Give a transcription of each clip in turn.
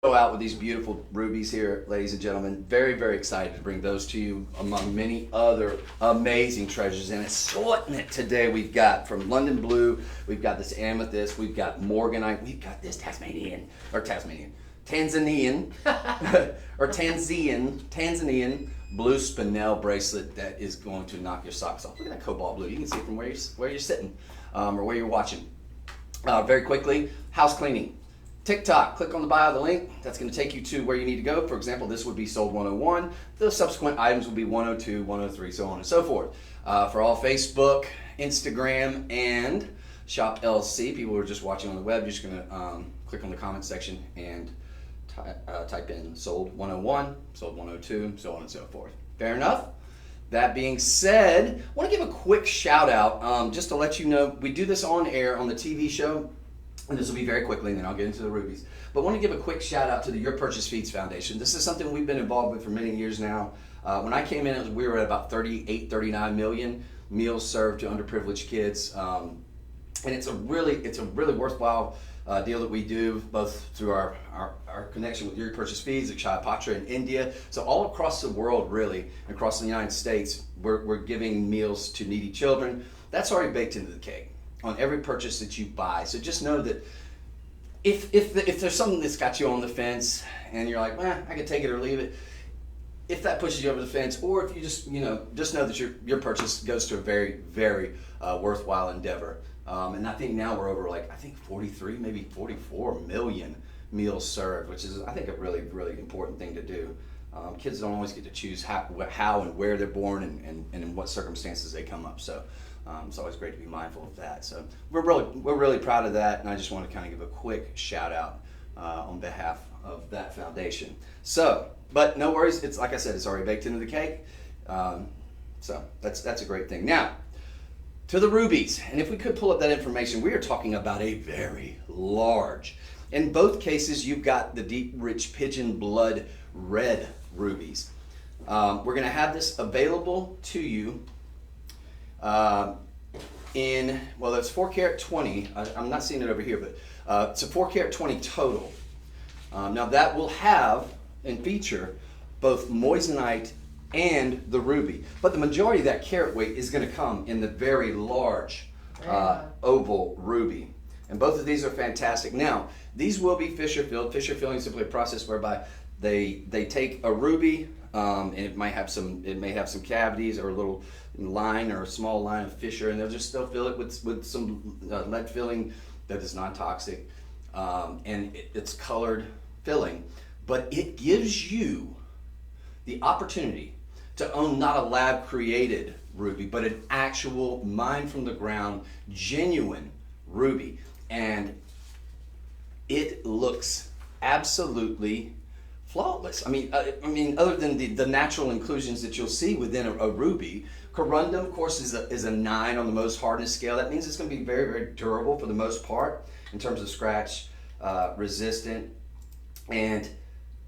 Go out with these beautiful rubies here, ladies and gentlemen. Very, very excited to bring those to you among many other amazing treasures. And assortment today we've got from London Blue, we've got this amethyst, we've got morganite, we've got this Tanzanian, or Tanzanian blue spinel bracelet that is going to knock your socks off. Look at that cobalt blue. You can see it from where you're sitting or where you're watching. Very quickly, house cleaning. TikTok, click on the bio of the link. That's going to take you to where you need to go. For example, this would be sold 101. The subsequent items will be 102, 103, so on and so forth. For all Facebook, Instagram, and Shop LC, people who are just watching on the web, you're just going to click on the comment section and type in sold 101, sold 102, so on and so forth. Fair enough? That being said, I want to give a quick shout out just to let you know, we do this on air on the TV show. And this will be very quickly, and then I'll get into the rubies. But I want to give a quick shout out to the Your Purchase Feeds Foundation. This is something we've been involved with for many years now. When I came in, we were at about 38, 39 million meals served to underprivileged kids. And it's a really worthwhile deal that we do, both through our connection with Your Purchase Feeds, Akshaya Patra in India. So all across the world, really, across the United States, we're giving meals to needy children. That's already baked into the cake on every purchase that you buy. So just know that if there's something that's got you on the fence and you're like, I can take it or leave it, if that pushes you over the fence, or if you just know that your purchase goes to a very, very worthwhile endeavor. And I think now we're over 43, maybe 44 million meals served, which is, I think, a really, really important thing to do. Kids don't always get to choose how and where they're born and in what circumstances they come up. So it's always great to be mindful of that. So we're really proud of that, and I just want to kind of give a quick shout out on behalf of that foundation. So, but no worries. It's like I said, it's already baked into the cake. So that's a great thing. Now, to the rubies, and if we could pull up that information, we are talking about a very large. In both cases, you've got the deep, rich pigeon blood red rubies. We're going to have this available to you it's 4 karat 20. I'm not seeing it over here, but it's a 4 karat 20 total. Now that will have and feature both moissanite and the ruby, but the majority of that carat weight is going to come in the very large oval ruby. And both of these are fantastic. Now, these will be fissure filled. Fissure filling is simply a process whereby they take a ruby, and it may have some cavities or a little line or a small line of fissure, and they'll fill it with some lead filling that is non-toxic, and it's colored filling, but it gives you the opportunity to own not a lab created ruby, but an actual mined from the ground, genuine ruby, and it looks absolutely flawless. I mean, other than the natural inclusions that you'll see within a ruby. Corundum, of course, is a 9 on the most hardness scale. That means it's going to be very, very durable for the most part in terms of scratch resistant. And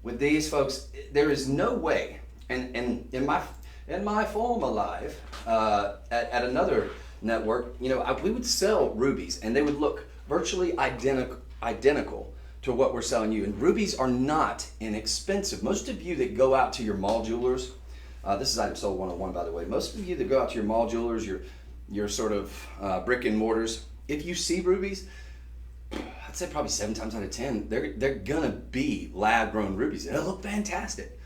with these folks, there is no way. And in my former life at another network, we would sell rubies, and they would look virtually identical to what we're selling you. And rubies are not inexpensive. Most of you that go out to your mall jewelers, this is item sold 101, by the way. Most of you that go out to your mall jewelers, your sort of brick and mortars, if you see rubies, I'd say probably 7 times out of 10, they're gonna be lab-grown rubies. They'll look fantastic,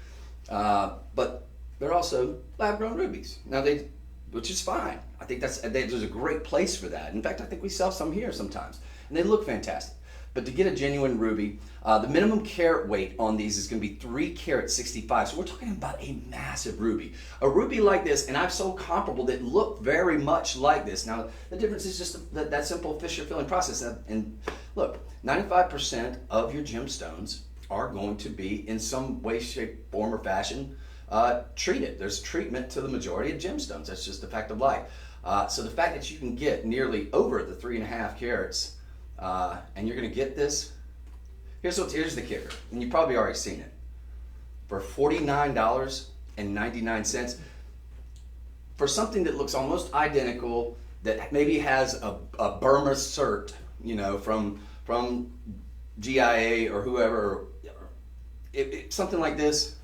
but they're also lab-grown rubies. Now which is fine. I think there's a great place for that. In fact, I think we sell some here sometimes, and they look fantastic. But to get a genuine ruby, the minimum carat weight on these is going to be 3 karat 65. So we're talking about a massive ruby. A ruby like this, and I've sold comparable that look very much like this. Now, the difference is just that simple fissure filling process. And look, 95% of your gemstones are going to be in some way, shape, form, or fashion treated. There's treatment to the majority of gemstones. That's just the fact of life. So the fact that you can get nearly over the 3.5 carats, and you're going to get this. Here's the kicker, and you've probably already seen it. For $49.99, for something that looks almost identical, that maybe has a Burma cert, from GIA or whoever, something like this,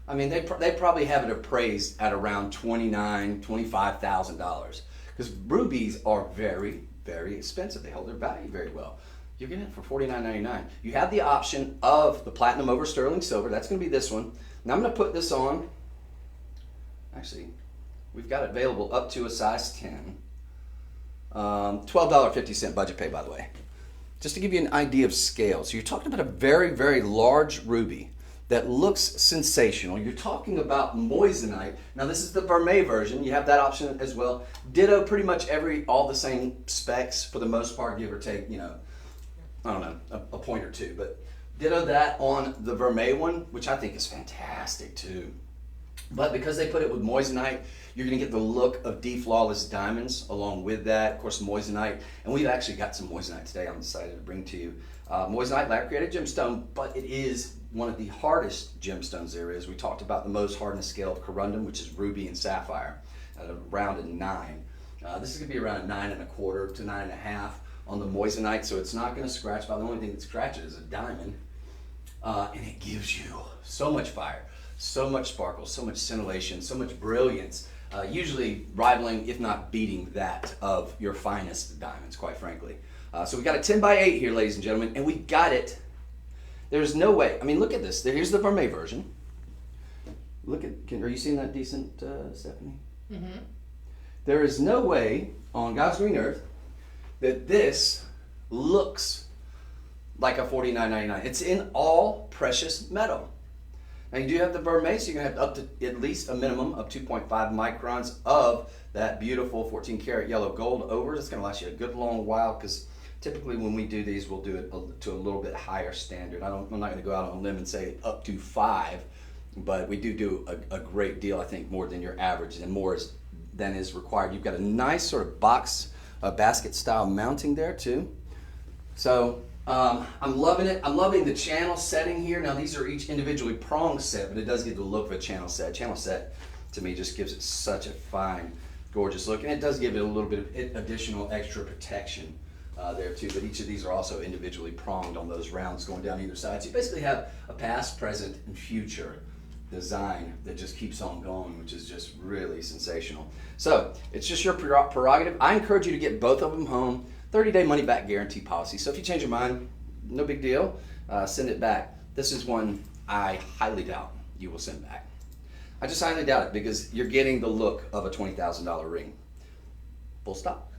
I mean, they probably have it appraised at around $25,000 because rubies are very, very expensive. They hold their value very well. You're getting it for $49.99. You have the option of the platinum over sterling silver. That's going to be this one. Now I'm going to put this on. Actually, we've got it available up to a size 10. $12.50 budget pay, by the way. Just to give you an idea of scale. So you're talking about a very, very large ruby that looks sensational. You're talking about moissanite. Now this is the vermeil version. You have that option as well. Ditto pretty much all the same specs for the most part, give or take, you know, I don't know, a point or two. But ditto that on the vermeil one, which I think is fantastic too. But because they put it with moissanite, you're going to get the look of deflawless diamonds along with that. Of course, moissanite. And we've actually got some moissanite today I'm excited to bring to you. Moissanite, lab-created gemstone, but it is one of the hardest gemstones there is. We talked about the most hardness scale of corundum, which is ruby and sapphire, at around a 9. This is going to be around a 9.25 to 9.5 on the moissanite, so it's not going to scratch. About the only thing that scratches is a diamond. And it gives you so much fire, so much sparkle, so much scintillation, so much brilliance, usually rivaling, if not beating, that of your finest diamonds, quite frankly. So we got a 10 by 8 here, ladies and gentlemen, and we got it. There's no way. I mean, look at this. Here's the vermeil version. Look at. Are you seeing that decent, Stephanie? Mm-hmm. There is no way on God's green earth that this looks like a $49.99. It's in all precious metal. Now you do have the vermeil, so you're gonna have up to at least a minimum of 2.5 microns of that beautiful 14 karat yellow gold over. It's gonna last you a good long while because typically when we do these, we'll do it to a little bit higher standard. I'm not gonna go out on a limb and say up to 5, but we do a great deal, I think, more than your average and more than is required. You've got a nice sort of box, basket style mounting there too. So I'm loving it. I'm loving the channel setting here. Now these are each individually pronged set, but it does give the look of a channel set. Channel set to me just gives it such a fine, gorgeous look, and it does give it a little bit of additional extra protection there too. But each of these are also individually pronged on those rounds going down either side. So you basically have a past, present, and future design that just keeps on going, which is just really sensational. So it's just your prerogative. I encourage you to get both of them home. 30-day money-back guarantee policy. So if you change your mind, no big deal. Send it back. This is one I highly doubt you will send back. I just highly doubt it because you're getting the look of a $20,000 ring. Full stop.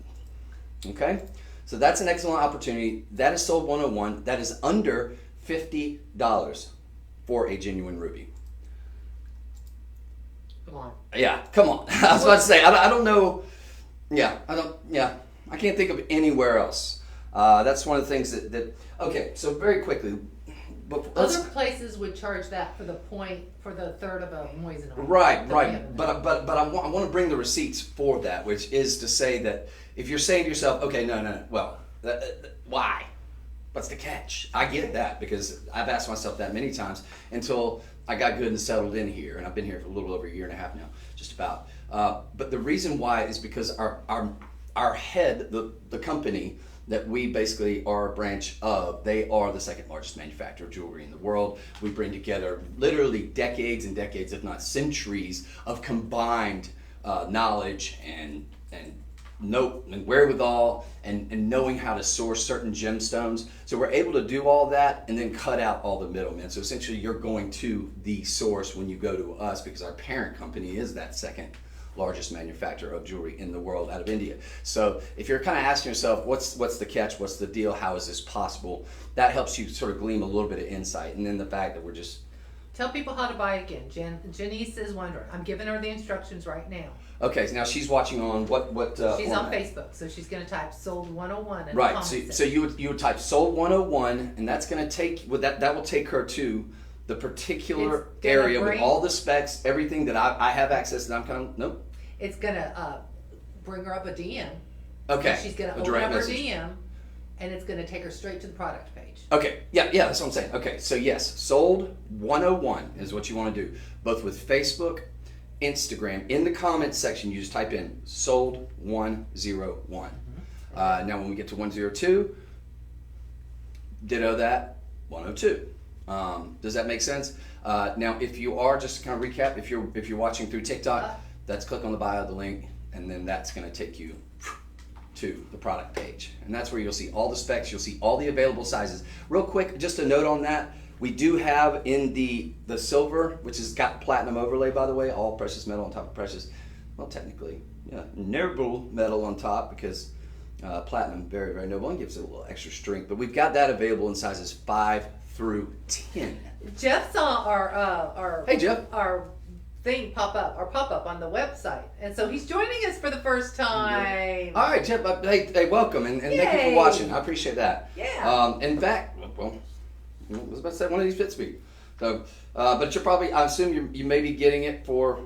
Okay? So that's an excellent opportunity. That is sold 101. That is under $50 for a genuine ruby. Come on. Yeah, come on. I was about to say, I don't know. Yeah, I can't think of anywhere else. That's one of the things that okay, so very quickly. Other places would charge that for the third of a moissanite. Right. But I want to bring the receipts for that, which is to say that if you're saying to yourself, okay, no, well, why? What's the catch? I get that because I've asked myself that many times until I got good and settled in here, and I've been here for a little over a year and a half now, just about. But the reason why is because our head, the company that we basically are a branch of, they are the second largest manufacturer of jewelry in the world. We bring together literally decades and decades, if not centuries, of combined knowledge and wherewithal and knowing how to source certain gemstones. So we're able to do all that and then cut out all the middlemen. So essentially you're going to the source when you go to us because our parent company is that second largest manufacturer of jewelry in the world out of India. So if you're kind of asking yourself, what's the catch, what's the deal, how is this possible, that helps you sort of glean a little bit of insight. And then the fact that we're just... Tell people how to buy it again. Janice is wondering. I'm giving her the instructions right now. Okay, so now she's watching on what she's format? on Facebook, so she's going to type sold 101 in right, the so you would type sold 101, and that's going to take, that will take her to the particular area with all the specs, everything that I have access to. I'm kind of, nope. It's going to bring her up a DM. Okay. And she's going to open up her DM, and it's going to take her straight to the product page. Okay, yeah, that's what I'm saying. Okay, so yes, sold 101 is what you want to do, both with Facebook, Instagram. In the comments section, you just type in sold 101. Now when we get to 102, ditto that 102. Does that make sense? Now, if you are, just to kind of recap, if you're watching through TikTok, that's click on the bio, the link, and then that's going to take you to the product page. And that's where you'll see all the specs, you'll see all the available sizes. Real quick, just a note on that, we do have in the silver, which has got platinum overlay, by the way, all precious metal on top of precious, well, technically, yeah, noble metal on top, because platinum, very, very noble, and gives it a little extra strength. But we've got that available in sizes 5 through 10. Jeff saw our Hey, Jeff. our thing pop up on the website, and so he's joining us for the first time. All right, Jeff. Hey, welcome, and thank you for watching. I appreciate that. Yeah. In fact, well, I was about to say one of these fits me. So, but you're probably, I assume you may be getting it for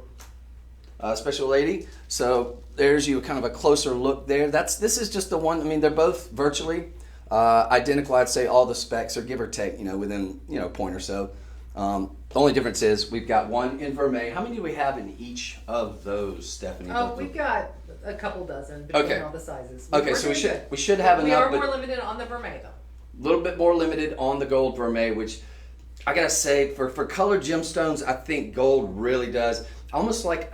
a special lady. So there's you kind of a closer look there. This is just the one. I mean, they're both virtually identical. I'd say all the specs are give or take, within a point or so. The only difference is we've got one in vermeil. How many do we have in each of those, Stephanie? Oh, we've got a couple dozen between all the sizes. Okay, so we should have enough. We are more limited on the vermeil though. A little bit more limited on the gold vermeil, which I gotta say for colored gemstones, I think gold really does. Almost like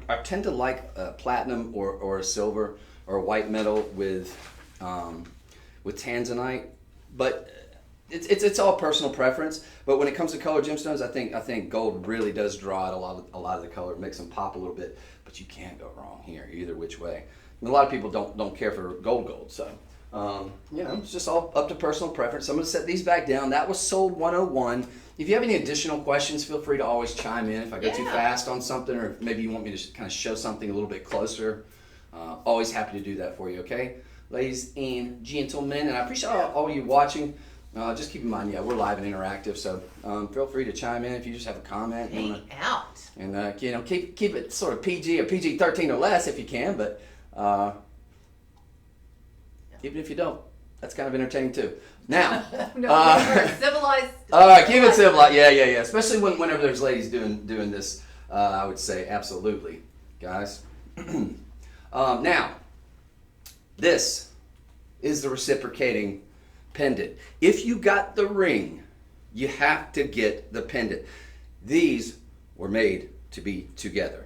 I tend to like platinum or a silver or a white metal with tanzanite, but it's all personal preference. But when it comes to colored gemstones, I think gold really does draw out a lot of the color, makes them pop a little bit. But you can't go wrong here either which way. And a lot of people don't care for gold, so it's just all up to personal preference. So I'm gonna set these back down. That was sold 101. If you have any additional questions, feel free to always chime in if I go too fast on something, or if maybe you want me to kind of show something a little bit closer. Always happy to do that for you, okay? Ladies and gentlemen, and I appreciate all you watching. Just keep in mind, we're live and interactive, so feel free to chime in if you just have a comment. Hang out. And keep it sort of PG or PG-13 or less if you can, but even if you don't, that's kind of entertaining too. Now, we're civilized. All right, keep it civilized. Yeah. Especially whenever there's ladies doing this, I would say absolutely, guys. Now, this is the reciprocating pendant. If you got the ring, you have to get the pendant. These were made to be together.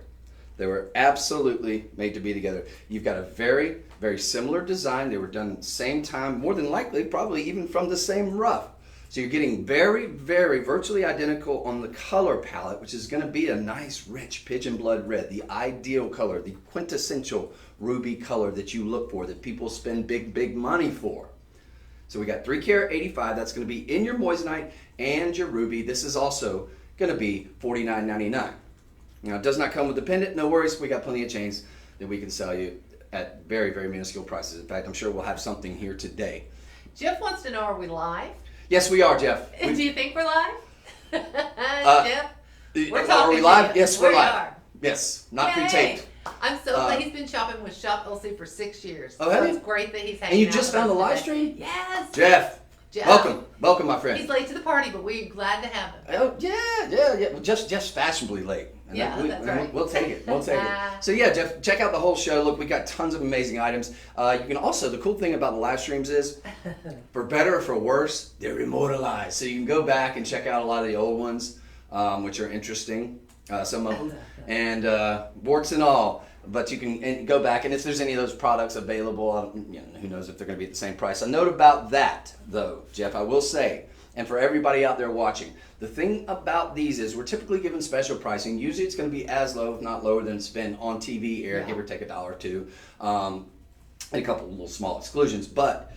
They were absolutely made to be together. You've got a very, very similar design. They were done at the same time, more than likely, probably even from the same rough. So you're getting very, very virtually identical on the color palette, which is going to be a nice, rich pigeon blood red, the ideal color, the quintessential ruby color that you look for, that people spend big, big money for. So we got 3 karat 85. That's going to be in your moissanite and your ruby. This is also going to be $49.99. Now, it does not come with the pendant. No worries. We got plenty of chains that we can sell you at very, very minuscule prices. In fact, I'm sure we'll have something here today. Jeff wants to know, are we live? Yes, we are, Jeff. Do you think we're live? Jeff? We're talking. Are we live? You. Yes, we're live. Are. Yes, not Yay. pre-taped. I'm so glad he's been shopping with Shop LC for 6 years. Oh, have you? It's great that he's hanging out. And you just found the with us live today. stream? Yes. Jeff. Welcome, my friend. He's late to the party, but we're glad to have him. Oh yeah. Well, just fashionably late. And that's right. We'll take it. So yeah, Jeff, check out the whole show. Look, we got tons of amazing items. You can also, the cool thing about the live streams is, for better or for worse, they're immortalized. So you can go back and check out a lot of the old ones, which are interesting, some of them, and warts and all. But you can go back, and if there's any of those products available, who knows if they're going to be at the same price. A note about that, though, Jeff, I will say, and for everybody out there watching, the thing about these is we're typically given special pricing. Usually it's going to be as low, if not lower, than it's been on TV air, give or take $1 or $2, and a couple of little small exclusions. But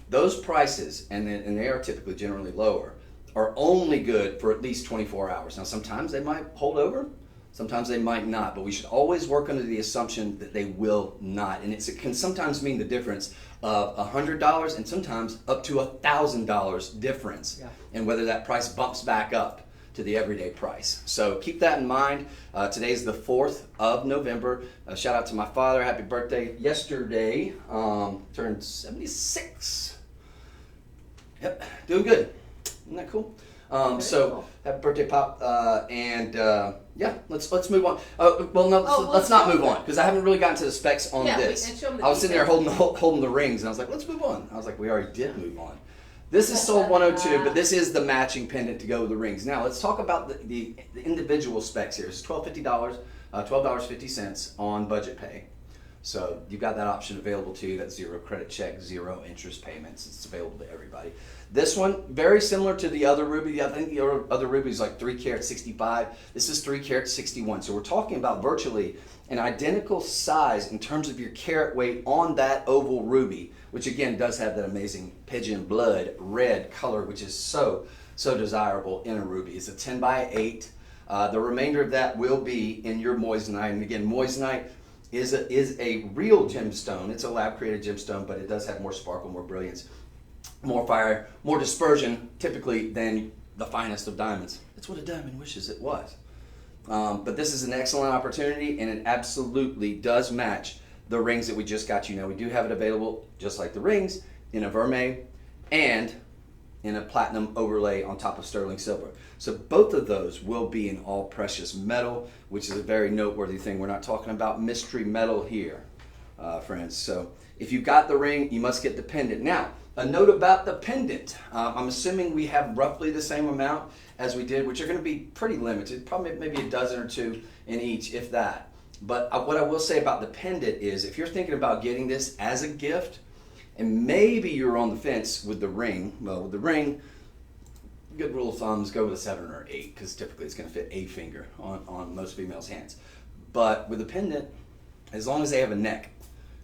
those prices, and they are typically generally lower, are only good for at least 24 hours. Now, sometimes they might hold over. Sometimes they might not, but we should always work under the assumption that they will not. And it can sometimes mean the difference of $100 and sometimes up to $1,000 difference in whether that price bumps back up to the everyday price. So keep that in mind. Today's the 4th of November. Shout out to my father. Happy birthday yesterday. Turned 76. Yep, doing good. Isn't that cool? So happy birthday, Pop, and let's move on. Let's not move on because I haven't really gotten to the specs on this. And show them the I was sitting there holding the rings, and I was like, let's move on. I was like, we already did move on. This is sold 102, but this is the matching pendant to go with the rings. Now let's talk about the individual specs here. It's $12.50, $12.50 on budget pay. So you've got that option available to you. That's 0 credit check, 0 interest payments. It's available to everybody. This one, very similar to the other ruby. I think the other ruby is like 3 carat 65. This is 3 carat 61. So we're talking about virtually an identical size in terms of your carat weight on that oval ruby, which again does have that amazing pigeon blood red color, which is so desirable in a ruby. It's a 10 by 8. The remainder of that will be in your moissanite. And again, moissanite is a real gemstone. It's a lab created gemstone, but it does have more sparkle, more brilliance, more fire, more dispersion typically than the finest of diamonds. It's what a diamond wishes it was. But this is an excellent opportunity, and it absolutely does match the rings that we just got you. Now we do have it available just like the rings in a vermeil and in a platinum overlay on top of sterling silver. So both of those will be in all precious metal, which is a very noteworthy thing. We're not talking about mystery metal here, friends. So if you got the ring, you must get the pendant. Now, a note about the pendant. I'm assuming we have roughly the same amount as we did, which are going to be pretty limited, probably maybe a dozen or two in each, if that. But what I will say about the pendant is if you're thinking about getting this as a gift, and maybe you're on the fence with the ring, well, with the ring, good rule of thumb is go with a 7 or 8, because typically it's going to fit a finger on most females' hands. But with a pendant, as long as they have a neck,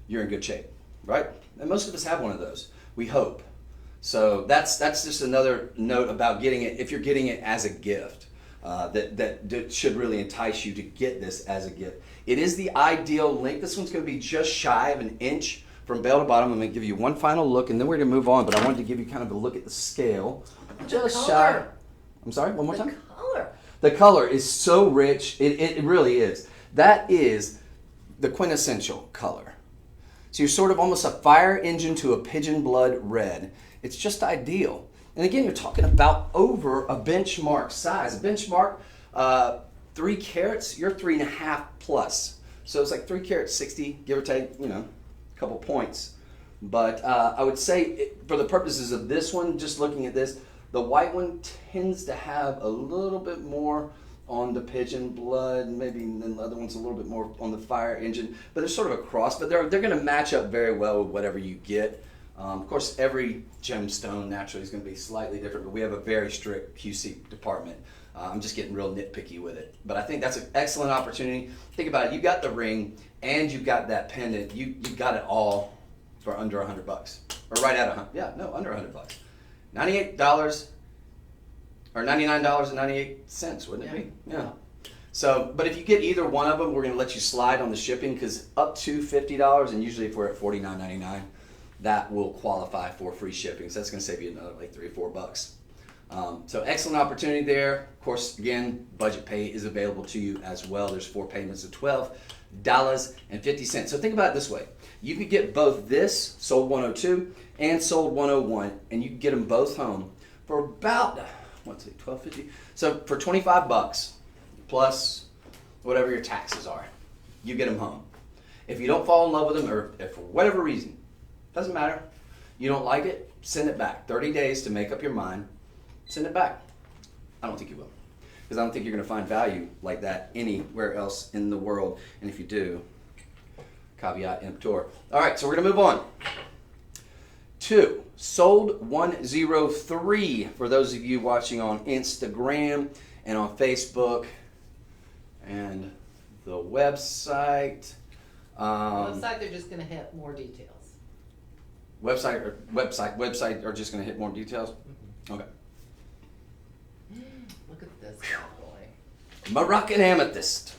you're in good shape, right? And most of us have one of those, we hope. So that's just another note about getting it, if you're getting it as a gift, that should really entice you to get this as a gift. It is the ideal length. This one's going to be just shy of an inch from bell to bottom. I'm going to give you one final look, and then we're going to move on, but I wanted to give you kind of a look at the scale. Just shy. I'm sorry, one more time? The color. The color is so rich. It really is. That is the quintessential color. So you're sort of almost a fire engine to a pigeon blood red. It's just ideal. And again, you're talking about over a benchmark size. A benchmark, 3 carats, you're 3.5 plus. So it's like 3 carats 60, give or take, a couple points. But I would say, for the purposes of this one, just looking at this, the white one tends to have a little bit more on the pigeon blood, maybe the other one's a little bit more on the fire engine, but they're sort of a cross, but they're going to match up very well with whatever you get. Of course, every gemstone naturally is going to be slightly different, but we have a very strict QC department. I'm just getting real nitpicky with it. But I think that's an excellent opportunity. Think about it. You got the ring and you got that pendant. You got it all for under $100. Or right at 100. Yeah, no, under $100. $98 or $99.98, wouldn't it be? Yeah. So, but if you get either one of them, we're going to let you slide on the shipping, because up to $50, and usually if we're at $49.99, that will qualify for free shipping. So that's going to save you another like $3 or $4. So excellent opportunity there. Of course, again, budget pay is available to you as well. There's 4 payments of $12.50. So think about it this way. You could get both this, sold 102, and sold 101, and you can get them both home for about, what's it, $12.50? So for $25 plus whatever your taxes are, you get them home. If you don't fall in love with them, or if for whatever reason, doesn't matter, you don't like it, send it back. 30 days to make up your mind. Send it back. I don't think you will, because I don't think you're going to find value like that anywhere else in the world. And if you do, caveat emptor. All right, so we're going to move on to sold 103 for those of you watching on Instagram and on Facebook and the website. Website, they're just going to hit more details. Website are just going to hit more details? Mm-hmm. Okay. Look at this bad boy. Moroccan amethyst.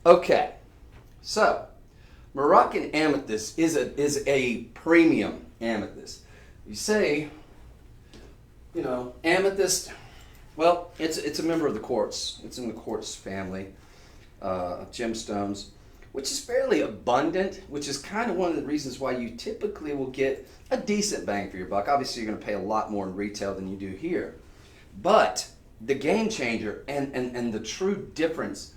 Okay, so Moroccan amethyst is a premium amethyst. You say, amethyst. Well, it's a member of the quartz. It's in the quartz family of gemstones, which is fairly abundant, which is kind of one of the reasons why you typically will get a decent bang for your buck. Obviously, you're going to pay a lot more in retail than you do here. But the game changer and the true difference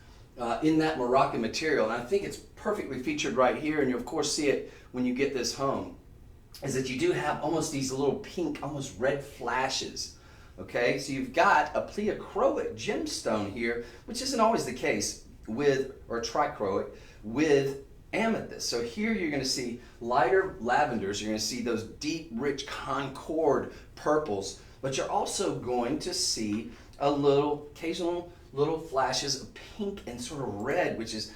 in that Moroccan material, and I think it's perfectly featured right here, and you of course see it when you get this home, is that you do have almost these little pink, almost red flashes. Okay, so you've got a pleochroic gemstone here, which isn't always the case with, or trichroic, with amethyst. So here you're going to see lighter lavenders, you're going to see those deep, rich concord purples, but you're also going to see occasional little flashes of pink and sort of red, which is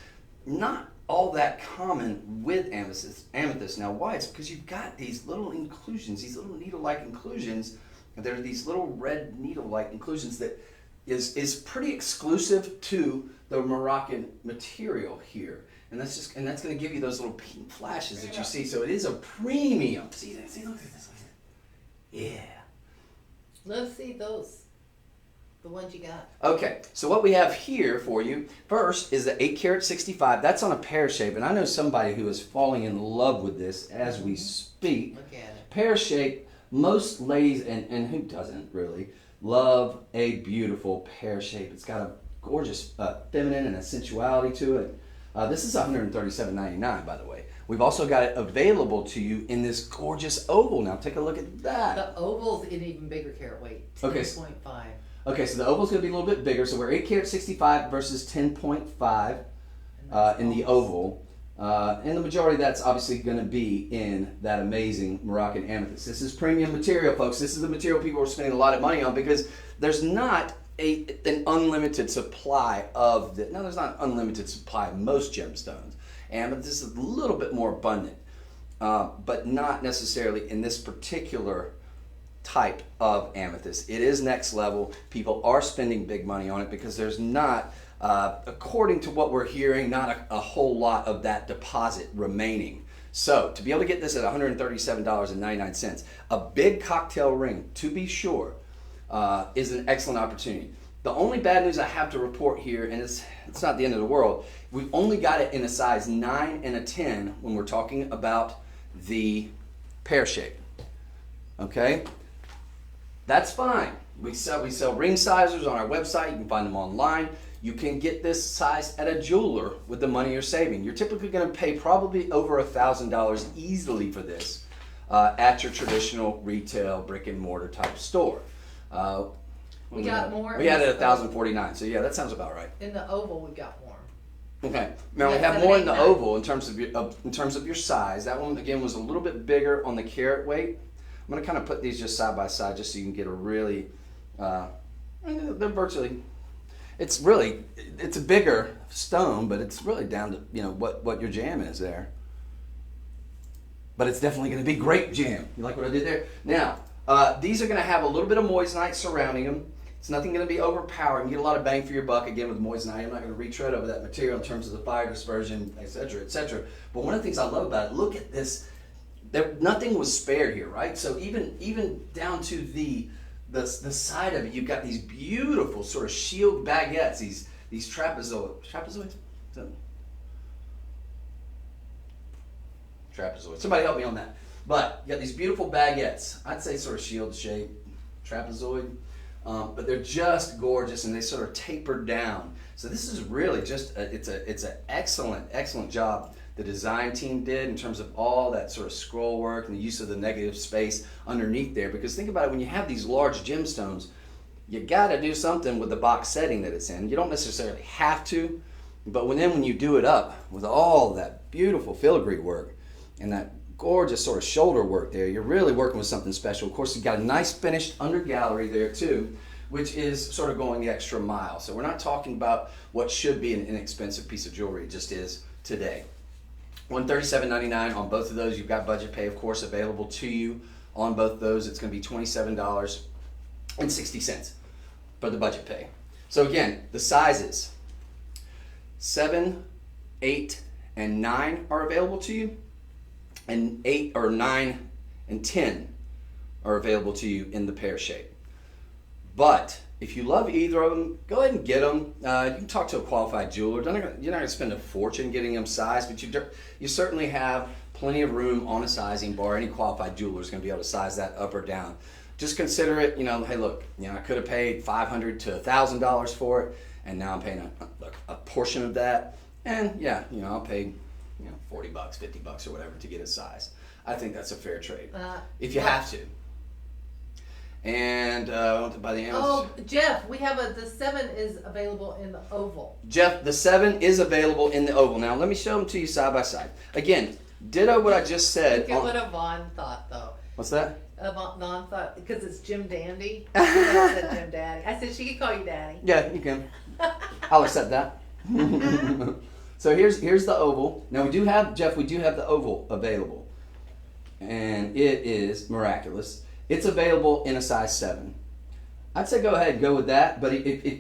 not all that common with amethyst. Now why? It's because you've got these little inclusions, these little needle-like inclusions. There are these little red needle-like inclusions that is pretty exclusive to the Moroccan material here. And that's going to give you those little pink flashes that you see. So it is a premium. See, look at this. Look at this. Yeah. Let's see those. The ones you got. Okay, so what we have here for you first is the 8 karat 65. That's on a pear shape, and I know somebody who is falling in love with this as we speak. Look at it. Pear shape. Most ladies, and who doesn't really, love a beautiful pear shape. It's got a gorgeous feminine and a sensuality to it. This is $137.99, by the way. We've also got it available to you in this gorgeous oval. Now take a look at that. The oval's an even bigger carat weight, 10.5. Okay, so the oval's going to be a little bit bigger. So we're 8 karat 65 versus 10.5 in the oval. And the majority of that's obviously going to be in that amazing Moroccan amethyst. This is premium material, folks. This is the material people are spending a lot of money on because there's not an unlimited supply of the. No, there's not an unlimited supply of most gemstones. Amethyst is a little bit more abundant, but not necessarily in this particular type of amethyst. It is next level. People are spending big money on it because there's not, according to what we're hearing, not a whole lot of that deposit remaining. So to be able to get this at $137.99, a big cocktail ring, to be sure, is an excellent opportunity. The only bad news I have to report here, and it's not the end of the world, we've only got it in a size 9 and a 10 when we're talking about the pear shape. Okay? That's fine. We sell ring sizers on our website. You can find them online. You can get this sized at a jeweler with the money you're saving. You're typically going to pay probably over $1,000 easily for this at your traditional retail brick and mortar type store. We got more. We had it at $1,049. So yeah, that sounds about right. In the oval, we got more. Okay. Now we have more in the oval in terms of your size. That one again was a little bit bigger on the carat weight. I'm going to kind of put these just side by side just so you can get a really, they're virtually, it's a bigger stone, but it's really down to, what your jam is there. But it's definitely going to be great jam. You like what I did there? Now, these are going to have a little bit of moissanite surrounding them. It's nothing going to be overpowering. You get a lot of bang for your buck again with moissanite. I'm not going to retread over that material in terms of the fire dispersion, etc., etc. But one of the things I love about it, look at this. Nothing was spared here, right? So even down to the side of it, you've got these beautiful sort of shield baguettes, these trapezoids. Somebody help me on that. But you got these beautiful baguettes. I'd say sort of shield shape, trapezoid, but they're just gorgeous and they sort of taper down. So this is really just it's an excellent job the design team did in terms of all that sort of scroll work and the use of the negative space underneath there. Because think about it, when you have these large gemstones, you got to do something with the box setting that it's in. You don't necessarily have to, but when you do it up with all that beautiful filigree work and that gorgeous sort of shoulder work there, you're really working with something special. Of course, you've got a nice finished under gallery there too, which is sort of going the extra mile. So we're not talking about what should be an inexpensive piece of jewelry. It just is today. $137.99 on both of those. You've got budget pay, of course, available to you on both those. It's going to be $27.60 for the budget pay. So again, the sizes 7, 8, and 9 are available to you, and 8 or 9 and 10 are available to you in the pear shape. But if you love either of them, go ahead and get them. You can talk to a qualified jeweler. You're not going to spend a fortune getting them sized, but you certainly have plenty of room on a sizing bar. Any qualified jeweler is going to be able to size that up or down. Just consider it, hey, look, I could have paid $500 to $1,000 for it, and now I'm paying a portion of that. And yeah, I'll pay $40, $50 or whatever to get it sized. I think that's a fair trade. If you well- have to. And by the end. Oh, Jeff, we have the 7 is available in the oval. Jeff, the 7 is available in the oval. Now let me show them to you side by side. Again, ditto what I just said. Look at what Yvonne thought, though. What's that? Yvonne thought, because it's Jim Dandy. I said Jim Daddy. I said she could call you Daddy. Yeah, you can. I'll accept that. So here's the oval. Now we do have the oval available, and it is miraculous. It's available in a size 7. I'd say go ahead and go with that. But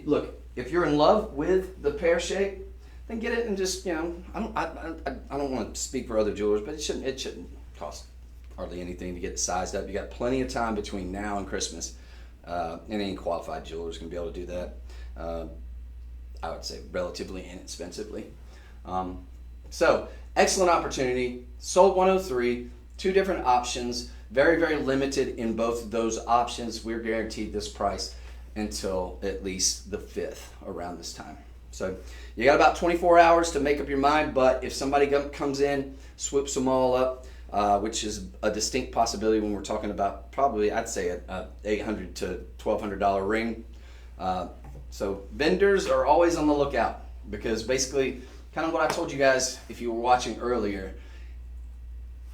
look, if you're in love with the pear shape, then get it and just I don't want to speak for other jewelers, but it shouldn't cost hardly anything to get it sized up. You got plenty of time between now and Christmas. Any qualified jeweler is going to be able to do that. I would say relatively inexpensively. So excellent opportunity. Sold 103. 2 different options. Very, very limited in both of those options. We're guaranteed this price until at least the 5th around this time. So you got about 24 hours to make up your mind, but if somebody comes in, swoops them all up, which is a distinct possibility when we're talking about probably, I'd say, a $800 to $1,200 ring. So vendors are always on the lookout because basically, kind of what I told you guys if you were watching earlier,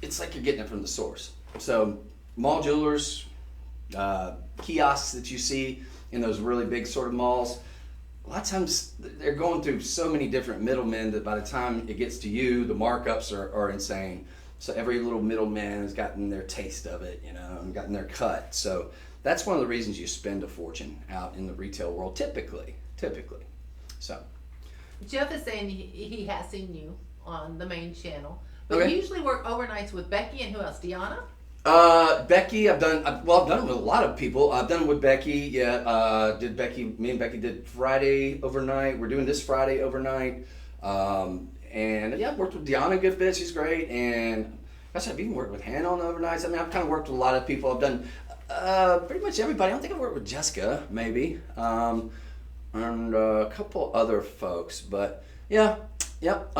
it's like you're getting it from the source. So mall jewelers, kiosks that you see in those really big sort of malls, a lot of times they're going through so many different middlemen that by the time it gets to you, the markups are insane. So every little middleman has gotten their taste of it, and gotten their cut. So that's one of the reasons you spend a fortune out in the retail world, typically. So Jeff is saying he has seen you on the main channel, but Okay. you usually work overnights with Becky and who else? Deanna? Becky, I've done it with a lot of people. I've done it with Becky, yeah. Me and Becky did Friday overnight. We're doing this Friday overnight. And yeah, I've worked with Deanna a good bit. She's great. And gosh, I've even worked with Hannah on the overnights. I mean, I've kind of worked with a lot of people. I've done pretty much everybody. I don't think I've worked with Jessica, maybe. And a couple other folks. But yeah. Yep.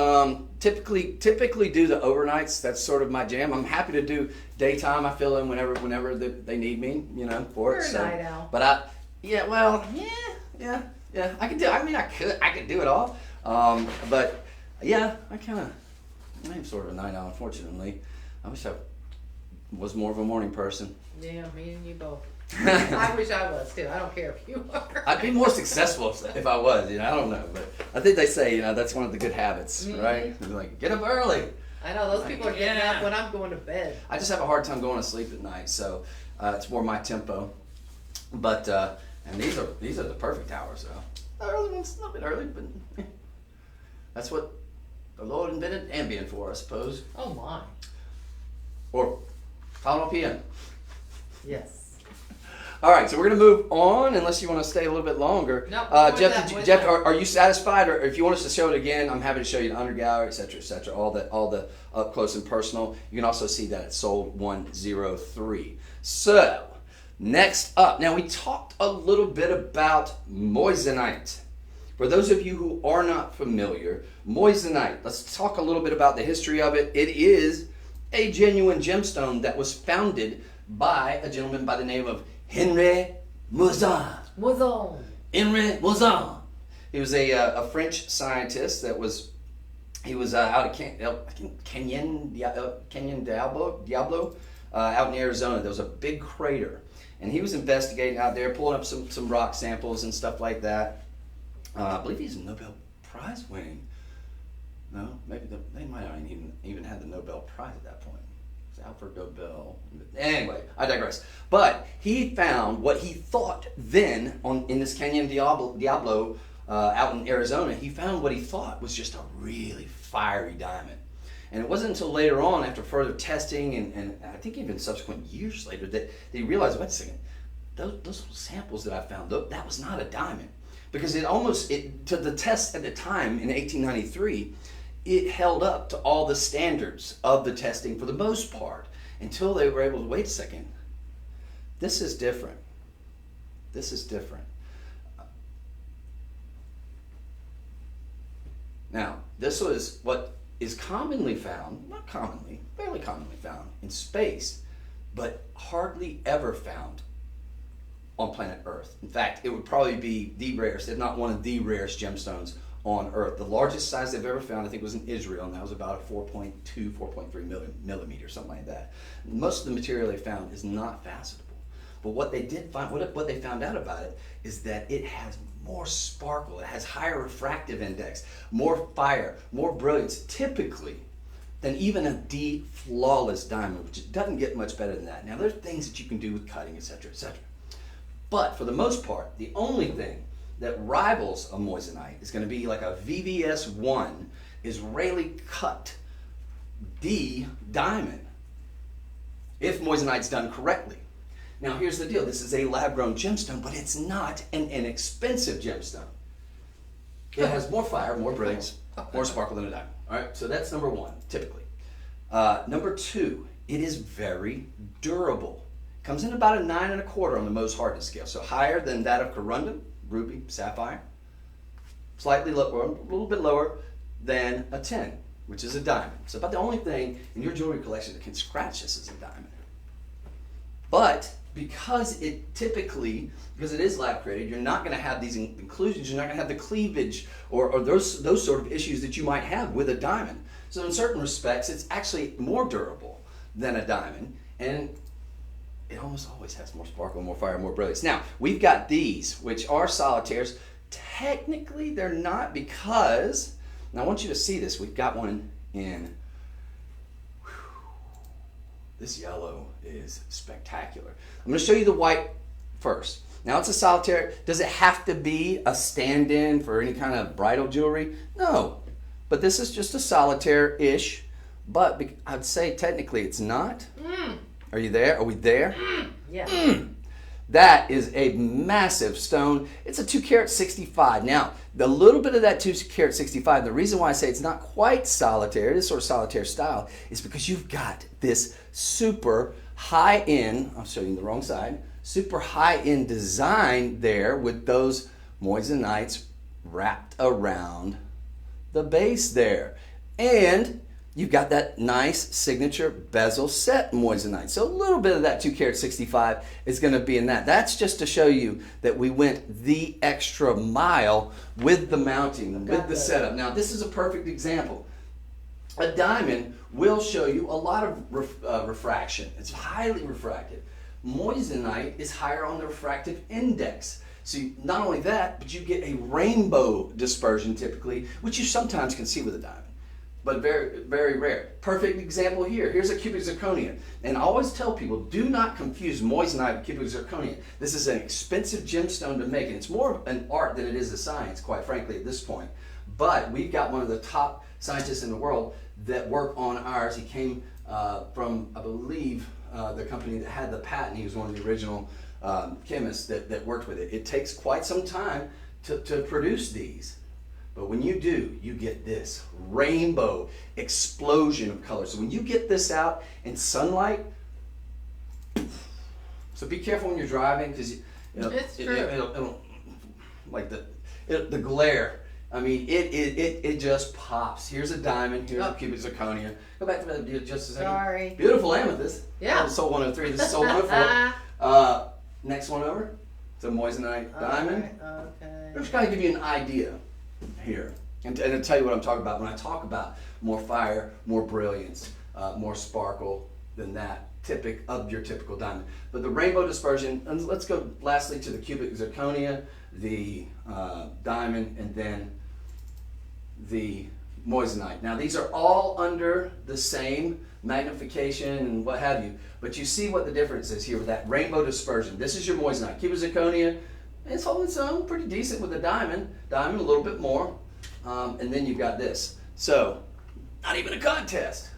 Typically do the overnights. That's sort of my jam. I'm happy to do daytime. I fill in whenever they need me, for it. You're a night owl. But I can do. I mean, I could do it all. But yeah, I'm sort of a night owl. Unfortunately, I wish I was more of a morning person. Yeah, me and you both. I wish I was too. I don't care if you are. I'd be more successful if I was. I don't know, but I think they say that's one of the good habits, right? They're like, get up early. I know those people are getting up when I'm going to bed. I just have a hard time going to sleep at night, so it's more my tempo. But and these are the perfect hours, though. The early one's a little bit early, but that's what the Lord invented ambient for, I suppose. Oh my. Or Tylenol PM. Yes. All right, so we're gonna move on, unless you want to stay a little bit longer. No, Jeff, are you satisfied, or if you want us to show it again, I'm happy to show you the under gallery, etc., all the up close and personal. You can also see that it's sold 103. So next up, now we talked a little bit about moissanite. For those of you who are not familiar, moissanite. Let's talk a little bit about the history of it. It is a genuine gemstone that was founded by a gentleman by the name of Henry Moissan. Henry Moissan. He was a French scientist that was out of Canyon Diablo, out in Arizona. There was a big crater, and he was investigating out there, pulling up some rock samples and stuff like that. I believe he's a Nobel Prize winning. No, maybe they might not even had the Nobel Prize at that point. Alfred Nobel. Anyway, I digress. But he found what he thought then in this Canyon Diablo out in Arizona. He found what he thought was just a really fiery diamond. And it wasn't until later on, after further testing and I think even subsequent years later, that he realized, wait a second, those samples that I found, that was not a diamond. Because to the test at the time in 1893, it held up to all the standards of the testing for the most part until they were able to, wait a second, this is different. This is different. Now, this was what is commonly found, not commonly, fairly commonly found in space, but hardly ever found on planet Earth. In fact, it would probably be the rarest, if not one of the rarest gemstones on Earth. The largest size they've ever found, I think, was in Israel, and that was about a 4.2, 4.3 millimeter, something like that. Most of the material they found is not facettable. But what they did find, what they found out about it is that it has more sparkle, it has higher refractive index, more fire, more brilliance, typically, than even a D flawless diamond, which doesn't get much better than that. Now, there's things that you can do with cutting, etc., etc. But for the most part, the only thing that rivals a moissanite is going to be like a VVS1 Israeli cut D diamond, if moissanite's done correctly. Now here's the deal, this is a lab-grown gemstone, but it's not an inexpensive gemstone. It has more fire, more brilliance, more sparkle than a diamond. All right, so that's number one, typically. Number two, it is very durable. Comes in about a 9 1/4 on the Mohs hardness scale, so higher than that of corundum, ruby, sapphire. Slightly lower, a little bit lower than a 10, which is a diamond. So about the only thing in your jewelry collection that can scratch this is a diamond. But because it is lab created, you're not going to have these inclusions, you're not going to have the cleavage or those sort of issues that you might have with a diamond. So in certain respects, it's actually more durable than a diamond, and it almost always has more sparkle, more fire, more brilliance. Now, we've got these, which are solitaires. Technically, they're not, because, now I want you to see this. We've got one in, this yellow is spectacular. I'm going to show you the white first. Now, it's a solitaire. Does it have to be a stand-in for any kind of bridal jewelry? No, but this is just a solitaire-ish, but I'd say technically it's not. Are you there? Are we there? Yeah. That is a massive stone. It's a 2 carat 65. Now, the little bit of that 2 carat 65, the reason why I say it's not quite solitaire, it is sort of solitaire style, is because you've got this super high-end, I'll show you on the wrong side, super high-end design there with those moissanites wrapped around the base there. And you've got that nice signature bezel set moissanite. So a little bit of that 2 carat 65 is going to be in that. That's just to show you that we went the extra mile with the mounting, with the setup. Now, this is a perfect example. A diamond will show you a lot of refraction. It's highly refractive. Moissanite is higher on the refractive index. So not only that, but you get a rainbow dispersion typically, which you sometimes can see with a diamond, but very, very rare. Perfect example here. Here's a cubic zirconia. And I always tell people, do not confuse moissanite with cubic zirconia. This is an expensive gemstone to make, and it's more of an art than it is a science, quite frankly, at this point. But we've got one of the top scientists in the world that work on ours. He came from, I believe, the company that had the patent. He was one of the original chemists that worked with it. It takes quite some time to produce these. But when you do, you get this rainbow explosion of color. So when you get this out in sunlight, so be careful when you're driving, because it'll like the glare. I mean, it just pops. Here's a diamond. Here's a cubic zirconia. Go back to that just a second. Sorry. Beautiful amethyst. Yeah. Soul 103. This is Soul 104. Next one over. It's a moissanite diamond. Okay. I'm just going to give you an idea here, and to tell you what I'm talking about when I talk about more fire, more brilliance, more sparkle than that of your typical diamond. But the rainbow dispersion, and let's go lastly to the cubic zirconia, the diamond, and then the moissanite. Now these are all under the same magnification and what have you, but you see what the difference is here with that rainbow dispersion. This is your moissanite. Cubic zirconia, it's holding its own pretty decent with the diamond a little bit more, and then you've got this. So not even a contest.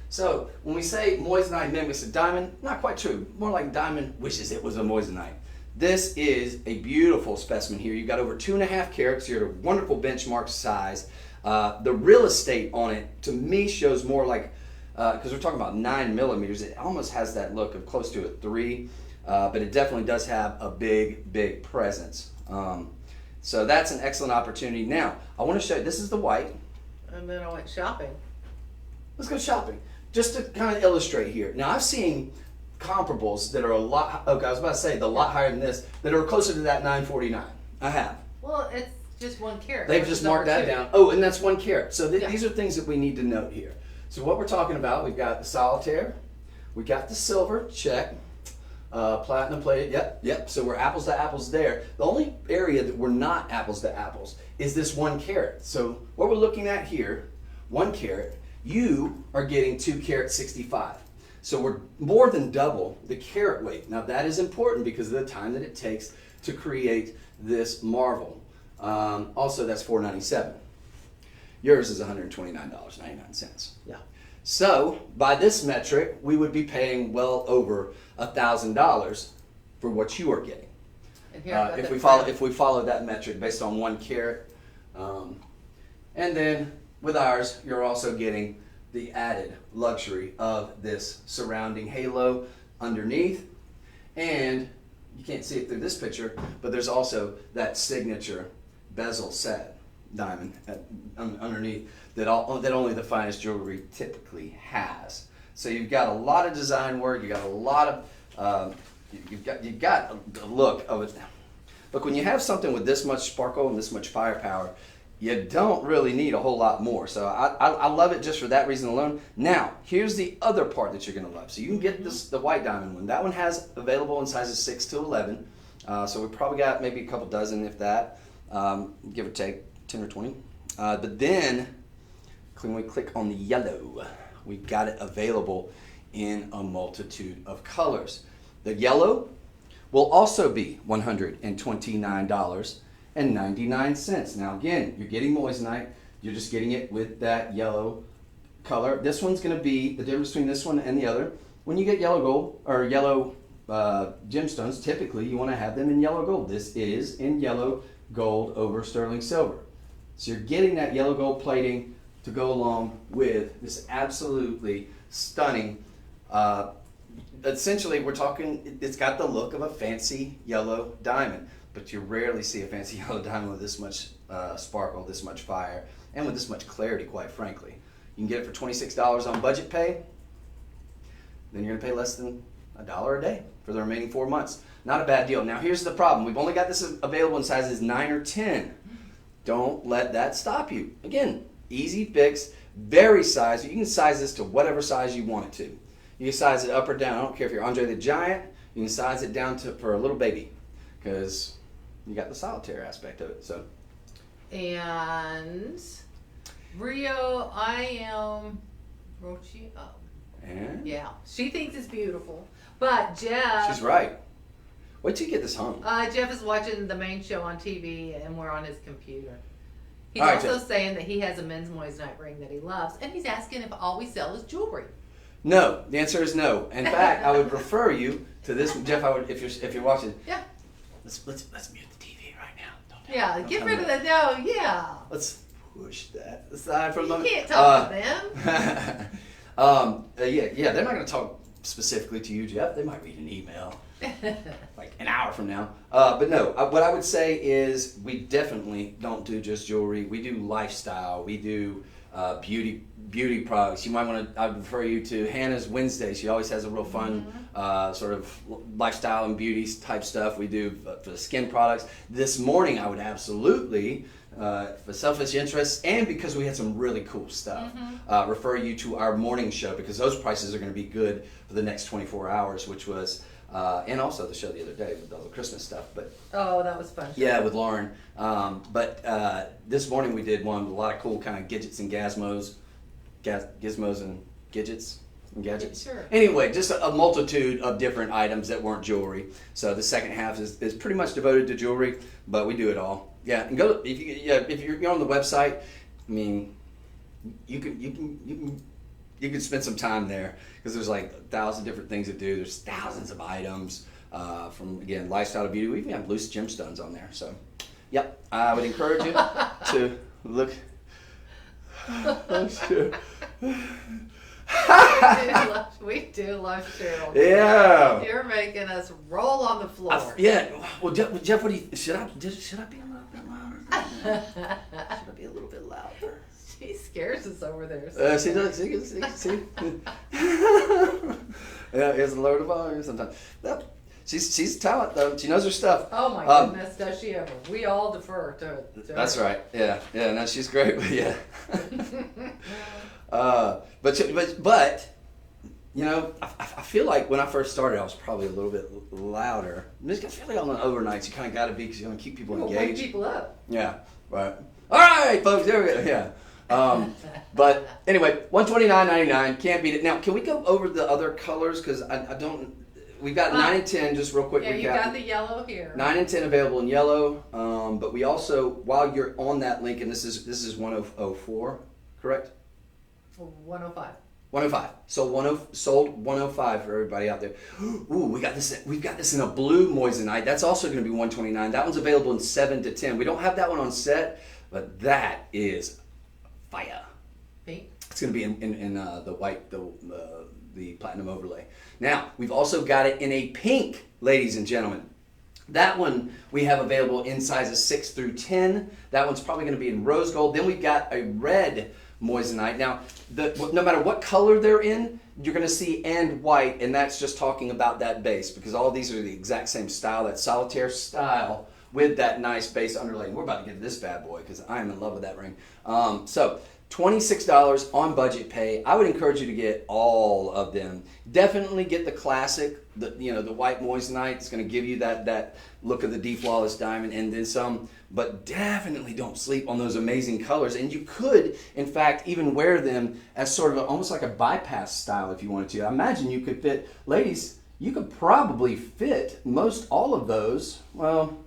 So when we say moissanite mimics a diamond, not quite true. More like diamond wishes it was a moissanite. This is a beautiful specimen here. You've got over 2.5 carats. You're at a wonderful benchmark size. The real estate on it, to me, shows more like, because we're talking about 9 millimeters, it almost has that look of close to a 3, but it definitely does have a big, big presence. So that's an excellent opportunity. Now, I want to show you, this is the white. And then I went shopping. Let's go shopping. Just to kind of illustrate here. Now I've seen comparables that are a lot. Okay, I was about to say a lot higher than this that are closer to that $9.49. I have. Well, it's just 1 carat. They've just marked that down. Oh, and that's 1 carat. So these are things that we need to note here. So what we're talking about, we've got the solitaire, we got the silver, check, platinum plated, yep. So we're apples to apples there. The only area that we're not apples to apples is this 1 carat. So what we're looking at here, 1 carat, you are getting 2 carat 65. So we're more than double the carat weight. Now that is important because of the time that it takes to create this marvel. Also, that's $497. Yours is $129.99. Yeah. So by this metric, we would be paying well over $1,000 for what you are getting. And here If we follow that metric based on 1 carat, and then with ours, you're also getting the added luxury of this surrounding halo underneath, and you can't see it through this picture, but there's also that signature bezel set diamond underneath that only the finest jewelry typically has. So you've got a lot of design work, you got a lot of you've got the look of it. Look, when you have something with this much sparkle and this much firepower, you don't really need a whole lot more. So I love it just for that reason alone. Now, here's the other part that you're going to love. So you can get the white diamond one. That one has available in sizes 6 to 11. So we probably got maybe a couple dozen, if that, give or take 10 or 20. But then, when we click on the yellow, we've got it available in a multitude of colors. The yellow will also be $129.99. Now again, you're getting moissanite, you're just getting it with that yellow color. This one's going to be the difference between this one and the other. When you get yellow gold or yellow gemstones, typically you want to have them in yellow gold. This is in yellow gold over sterling silver. So you're getting that yellow gold plating to go along with this absolutely stunning, essentially we're talking, it's got the look of a fancy yellow diamond, but you rarely see a fancy yellow diamond with this much sparkle, this much fire, and with this much clarity, quite frankly. You can get it for $26 on budget pay, then you're going to pay less than $1 a day for the remaining 4 months. Not a bad deal. Now here's the problem. We've only got this available in sizes 9 or 10. Don't let that stop you. Again, easy fix, vary size. You can size this to whatever size you want it to. You can size it up or down. I don't care if you're Andre the Giant. You can size it down to for a little baby because you got the solitaire aspect of it. So. And Rio, I am Rochi. Oh. And? Yeah, she thinks it's beautiful, but Jeff. She's right. Wait till you get this hung. Jeff is watching the main show on TV, and we're on his computer. He's All right, also Jeff. saying that he has a men's moissanite ring that he loves, and he's asking if all we sell is jewelry. No, the answer is no. In fact, I would refer you to this, Jeff. I would, if you're watching. Yeah. Let's mute the TV right now. Yeah, get rid of that. No, yeah. Let's push that aside for a moment. You can't talk to them. Yeah, they're not going to talk specifically to you, Jeff. They might read an email like an hour from now. But no, what I would say is we definitely don't do just jewelry. We do lifestyle. We do beauty products. You might want to, I'd refer you to Hannah's Wednesday. She always has a real fun sort of lifestyle and beauty type stuff. We do for the skin products. This morning I would absolutely, for selfish interests and because we had some really cool stuff, refer you to our morning show because those prices are going to be good for the next 24 hours, which was, and also the show the other day with all the Christmas stuff. But oh, that was fun. Yeah, with Lauren. But this morning we did one with a lot of cool kind of gadgets and gizmos and gadgets. Sure. Anyway, just a multitude of different items that weren't jewelry. So the second half is pretty much devoted to jewelry, but we do it all. Yeah, and go if you're on the website. I mean, you can spend some time there because there's like 1,000 different things to do. There's thousands of items from again lifestyle to beauty. We even have loose gemstones on there. So, yep, I would encourage you to look. We do love Cheryl. Yeah. You're making us roll on the floor. Yeah. Well, Jeff, what do you? Should I be a little bit louder? Should I be a little bit louder? She's scared. scares us over there. She does. See. Yeah, it's the Lord of all sometimes. No, she's a talent though. She knows her stuff. Oh my goodness, does she ever? We all defer to That's her. right. Yeah. No, she's great. But yeah. But you know, I feel like when I first started, I was probably a little bit louder. I feel like on the overnights, you kind of got to be because you want to keep people engaged. Wake people up. Yeah. Right. All right, folks. There we go. Yeah. But anyway, $129.99, can't beat it. Now, can we go over the other colors? Because I don't. We've got 9 and 10. Just real quick Yeah, recap. you got the yellow here. 9 and 10 available in yellow. But we also, while you're on that link, and this is 104, correct? 105. 105. Sold 105 for everybody out there. Ooh, we got this. We've got this in a blue moissanite. That's also going to be 129. That one's available in 7 to 10. We don't have that one on set, but that is fire. Pink. It's going to be in the white, the platinum overlay. Now we've also got it in a pink, ladies and gentlemen. That one we have available in sizes 6 through 10. That one's probably going to be in rose gold. Then we've got a red moissanite. Now, no matter what color they're in, you're going to see and white, and that's just talking about that base because all these are the exact same style, that solitaire style with that nice base underlay. We're about to get this bad boy because I am in love with that ring. So $26 on budget pay. I would encourage you to get all of them. Definitely get the classic, the white moissanite. It's going to give you that look of the deep flawless diamond and then some. But definitely don't sleep on those amazing colors. And you could, in fact, even wear them as sort of almost like a bypass style if you wanted to. I imagine you could fit, ladies, you could probably fit most all of those. Well,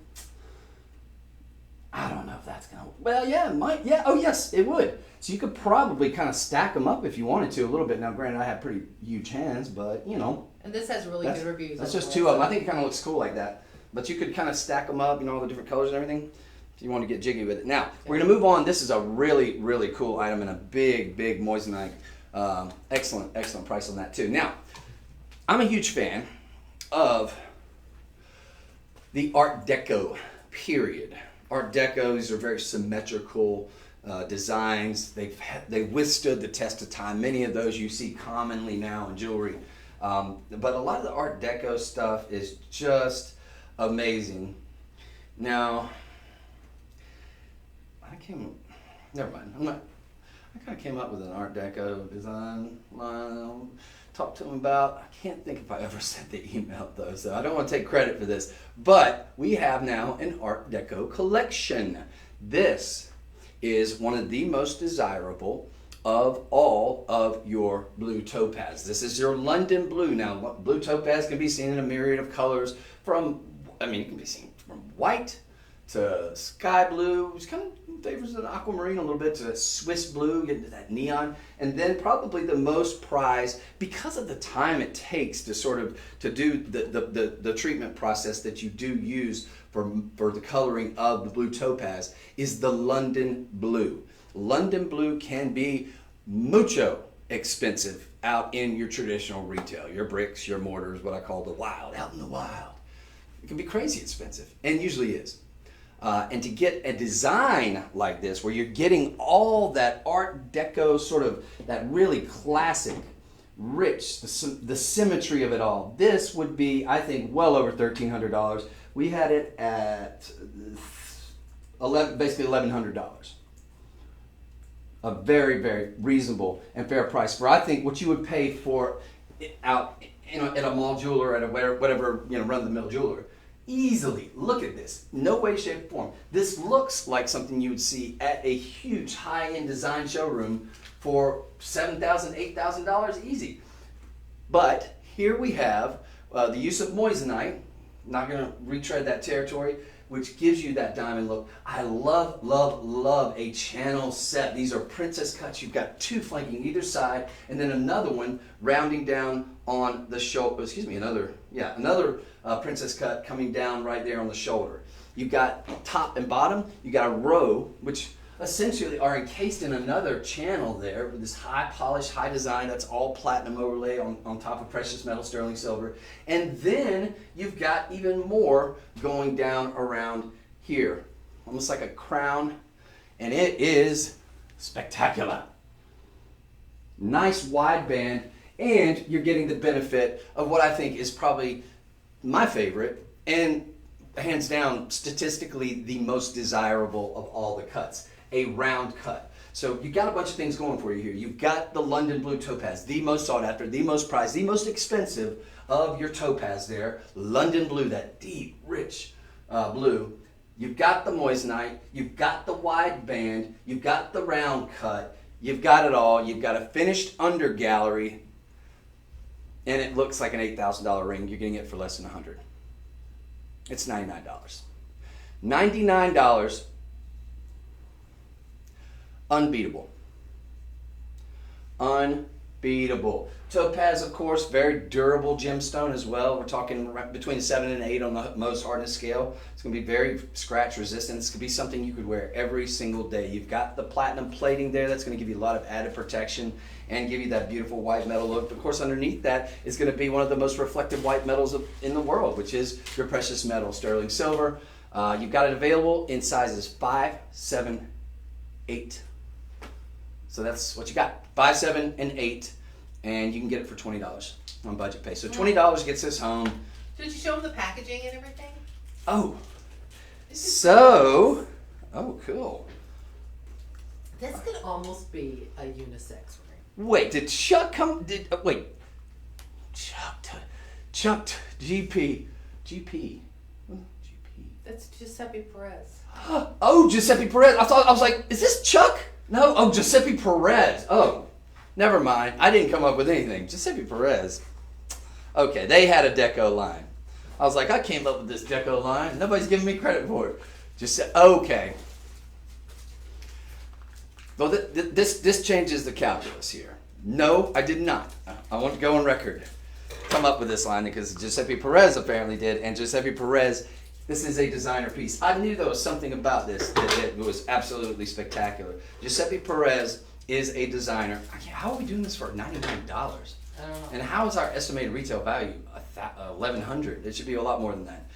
I don't know if that's going to, well, yeah, it might. Yeah, oh yes, it would. So you could probably kind of stack them up if you wanted to a little bit. Now, granted, I have pretty huge hands, but you know. And this has really good reviews. That's just 2 of them. I think it kind of looks cool like that. But you could kind of stack them up, all the different colors and everything. If you want to get jiggy with it. Now, we're going to move on. This is a really, really cool item and a big, big moissanite. Excellent price on that too. Now, I'm a huge fan of the Art Deco period. Art Deco, these are very symmetrical designs. They've withstood the test of time. Many of those you see commonly now in jewelry. But a lot of the Art Deco stuff is just amazing. Now, never mind. I kind of came up with an Art Deco design line I'll talk to them about. I can't think if I ever sent the email though, so I don't want to take credit for this. But we have now an Art Deco collection. This is one of the most desirable of all of your blue topaz. This is your London blue. Now, blue topaz can be seen in a myriad of colors it can be seen from white to sky blue, which kind of favors an aquamarine a little bit, to Swiss blue, get into that neon, and then probably the most prized, because of the time it takes to do the treatment process that you do use for the coloring of the blue topaz, is the London blue. London blue can be mucho expensive out in your traditional retail, your bricks, your mortars, what I call the wild, out in the wild. It can be crazy expensive, and usually is. And to get a design like this, where you're getting all that Art Deco sort of, that really classic, rich, the symmetry of it all, this would be, I think, well over $1,300. We had it at basically $1,100. A very, very reasonable and fair price for, I think, what you would pay for it out at a mall jeweler, at a whatever run-of-the-mill jeweler. Easily. Look at this. No way, shape, or form. This looks like something you would see at a huge high-end design showroom for $7,000, $8,000 easy. But here we have the use of moissanite. Not going to retread that territory, which gives you that diamond look. I love, love, love a channel set. These are princess cuts. You've got 2 flanking either side, and then another one rounding down on the shoulder. Another princess cut coming down right there on the shoulder. You've got top and bottom. You got a row, which essentially are encased in another channel there with this high polish, high design. That's all platinum overlay on top of precious metal, sterling silver. And then you've got even more going down around here, almost like a crown, and it is spectacular. nice wide band, and you're getting the benefit of what I think is probably my favorite and hands down statistically the most desirable of all the cuts, a round cut. So you've got a bunch of things going for you here. You've got the London Blue Topaz, the most sought after, the most prized, the most expensive of your topaz there. London Blue, that deep, rich blue. You've got the moissanite, you've got the wide band, you've got the round cut, you've got it all. You've got a finished under gallery, and it looks like an $8,000 ring. You're getting it for less than $100. It's $99. $99. Unbeatable. Unbeatable. Topaz, of course, very durable gemstone as well. We're talking between 7 and 8 on the Mohs hardness scale. It's going to be very scratch resistant. It's going to be something you could wear every single day. You've got the platinum plating there. That's going to give you a lot of added protection and give you that beautiful white metal look. Of course, underneath that is going to be one of the most reflective white metals in the world, which is your precious metal, sterling silver. You've got it available in sizes 5, 7, 8. So that's what you got, 5, 7, and 8, and you can get it for $20 on budget pay. So $20 gets us home. Did you show them the packaging and everything? Oh, so, oh, cool. This could almost be a unisex ring. Wait, did Chuck come? Wait, Chuck, GP. That's Giuseppe Perez. Oh, Giuseppe Perez. I was like, is this Chuck? No, oh, Giuseppe Perez. Oh, never mind. I didn't come up with anything. Giuseppe Perez. Okay, they had a deco line. I was like, I came up with this deco line. Nobody's giving me credit for it. Okay. Well, this changes the calculus here. No, I did not. I want to go on record. Come up with this line because Giuseppe Perez apparently did, and Giuseppe Perez, this is a designer piece. I knew there was something about this that was absolutely spectacular. Giuseppe Perez is a designer. How are we doing this for $99? I don't know. And how is our estimated retail value? $1,100. It should be a lot more than that.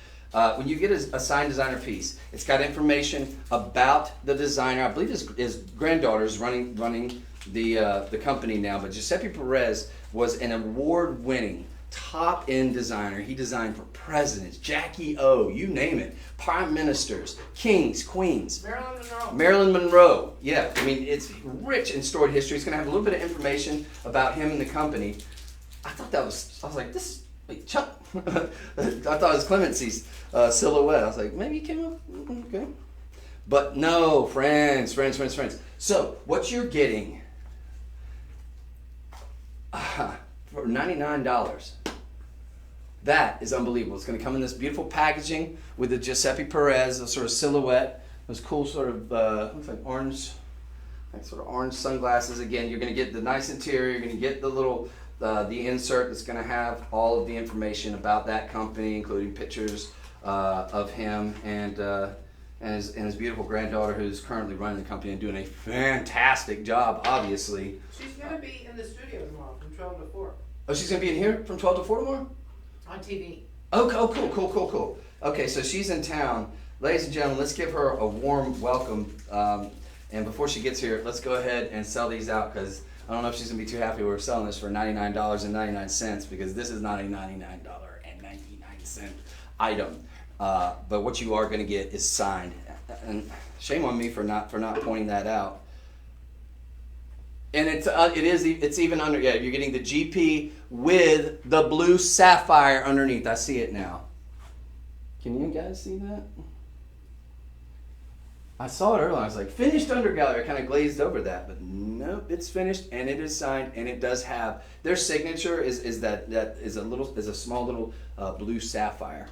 When you get a signed designer piece, it's got information about the designer. I believe his granddaughter is running the company now. But Giuseppe Perez was an award-winning top-end designer. He designed for presidents, Jackie O, you name it, prime ministers, kings, queens. Marilyn Monroe. Yeah, I mean, it's rich in storied history. It's going to have a little bit of information about him and the company. I was like, wait, Chuck. I thought it was Clemency's silhouette. I was like, maybe he came up, okay. But no, friends. So, what you're getting for $99, that is unbelievable. It's going to come in this beautiful packaging with the Giuseppe Perez, a sort of silhouette, those cool sort of, looks like orange, like sort of orange sunglasses. Again, you're going to get the nice interior, you're going to get the little, the insert that's going to have all of the information about that company, including pictures of him and his beautiful granddaughter who's currently running the company and doing a fantastic job, obviously. She's going to be in the studio tomorrow from 12 to 4. Oh, she's going to be in here from 12 to 4 tomorrow? On TV. Oh, cool. Okay, so she's in town. Ladies and gentlemen, let's give her a warm welcome. And before she gets here, let's go ahead and sell these out because I don't know if she's going to be too happy we're selling this for $99.99 because this is not a $99.99 item. But what you are going to get is signed. And shame on me for not pointing that out. And it's even under, yeah, you're getting the GP with the blue sapphire underneath. I see it now. Can you guys see that? I saw it earlier. I was like, finished under gallery. I kind of glazed over that, but nope, it's finished and it is signed and it does have their signature is a small little blue sapphire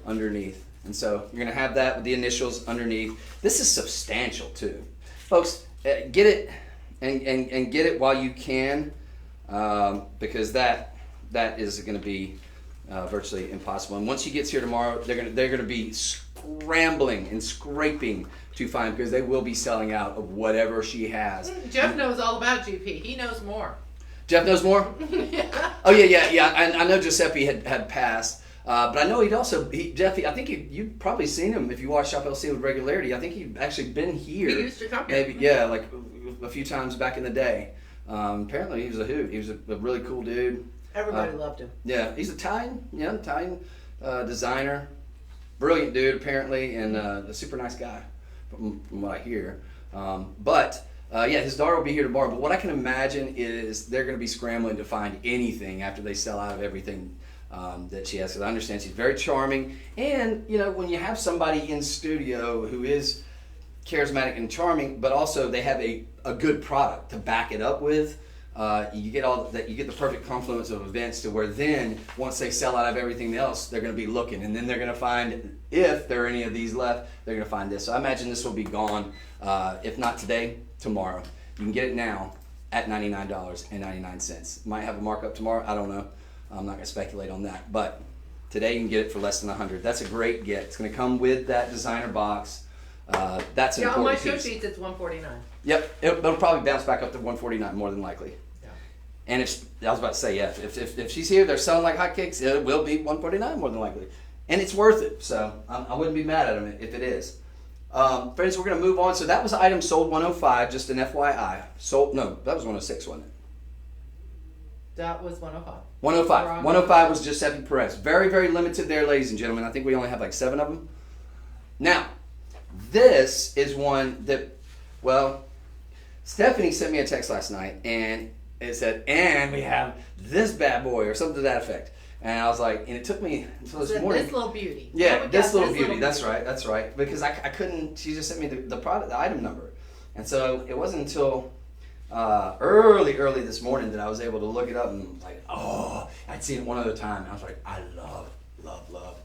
underneath. And so you're gonna have that with the initials underneath. This is substantial too, folks. Get it. And get it while you can, because that is going to be virtually impossible. And once he gets here tomorrow, they're going to be scrambling and scraping to find because they will be selling out of whatever she has. Jeff knows all about GP. He knows more. Jeff knows more. Yeah. Oh yeah. I know Giuseppe had passed. But I know Jeff, I think you've probably seen him if you watch Shop LC with regularity. I think he'd actually been here. He used to come here. Maybe, yeah, like a few times back in the day. Apparently he was a hoot. He was a really cool dude. Everybody loved him. Yeah, he's Italian. Yeah, Italian designer. Brilliant dude, apparently, and a super nice guy, from what I hear. Yeah, his daughter will be here tomorrow. But what I can imagine is they're going to be scrambling to find anything after they sell out of everything that she has. Because I understand she's very charming, and when you have somebody in studio who is charismatic and charming, but also they have a good product to back it up with. You get the perfect confluence of events to where then once they sell out of everything else, they're going to be looking, and then they're going to find, if there are any of these left, they're going to find this. So I imagine this will be gone, if not today, tomorrow. You can get it now at $99.99. Might have a markup tomorrow. I don't know. I'm not going to speculate on that, but today you can get it for less than $100. That's a great get. It's going to come with that designer box. That's an on my important show piece. sheets it's $149. Yep, it'll probably bounce back up to $149 more than likely. Yeah. And I was about to say, yeah, if she's here, they're selling like hotcakes, it will be $149 more than likely. And it's worth it, so I wouldn't be mad at them if it is. Friends, we're going to move on. So that was item sold 105, just an FYI. No, that was 106, wasn't it? That was 105. 105. 105 was Giuseppe Perez. Very, very limited there, ladies and gentlemen. I think we only have like 7 of them. Now, this is one that, Stephanie sent me a text last night, and it said, and we have this bad boy, or something to that effect. And I was like, and it took me until this morning. This little beauty. Yeah, this little beauty. That's right. Because I couldn't, she just sent me the product, the item number. And so it wasn't until early this morning that I was able to look it up, and was like, oh, I'd seen it one other time. And I was like, I love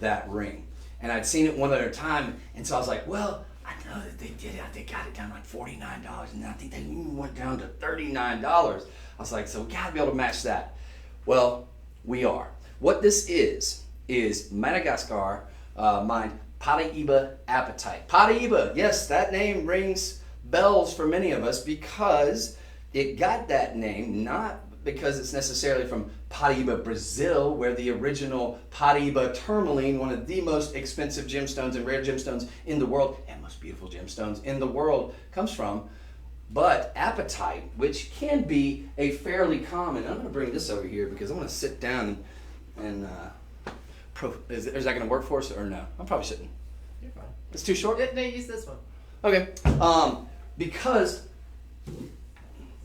that ring. And I'd seen it one other time, and so I was like, well, I know that they did it. They got it down like $49, and I think they even went down to $39. I was like, so we gotta be able to match that. Well, we are. What this is Madagascar mined Paraíba apatite. Paraíba, yes, that name rings bells for many of us because it got that name not because it's necessarily from Paraíba, Brazil, where the original Paraíba tourmaline, one of the most expensive gemstones and rare gemstones in the world, and most beautiful gemstones in the world, comes from. But apatite, which can be a fairly common, I'm going to bring this over here because I'm going to sit down and is that going to work for us or no? I'm probably sitting. You're fine. It's too short? No, use this one. Okay. Because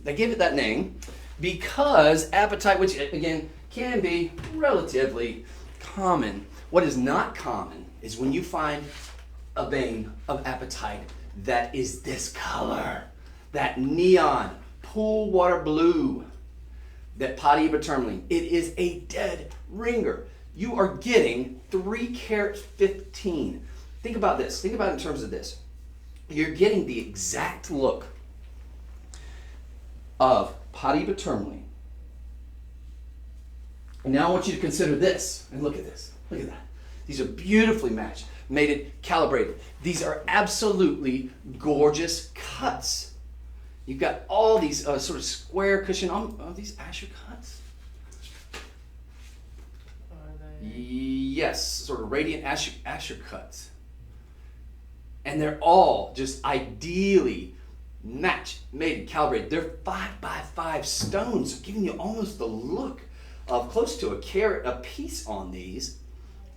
they gave it that name, because apatite, which again can be relatively common. What is not common is when you find a vein of apatite that is this color, that neon pool water blue, that Paraíba tourmaline. It is a dead ringer. You are getting 3 carat 15. Think about this. Think about it in terms of this. You're getting the exact look of Paraíba tourmaline. And now I want you to consider this, and look at this. Look at that. These are beautifully matched, mated, calibrated. These are absolutely gorgeous cuts. You've got all these sort of square cushion. Are these Asher cuts? Are they? Yes, sort of radiant Asher cuts. And they're all just ideally matched, mated, calibrated. They're 5x5 stones, giving you almost the look of close to a carat a piece on these.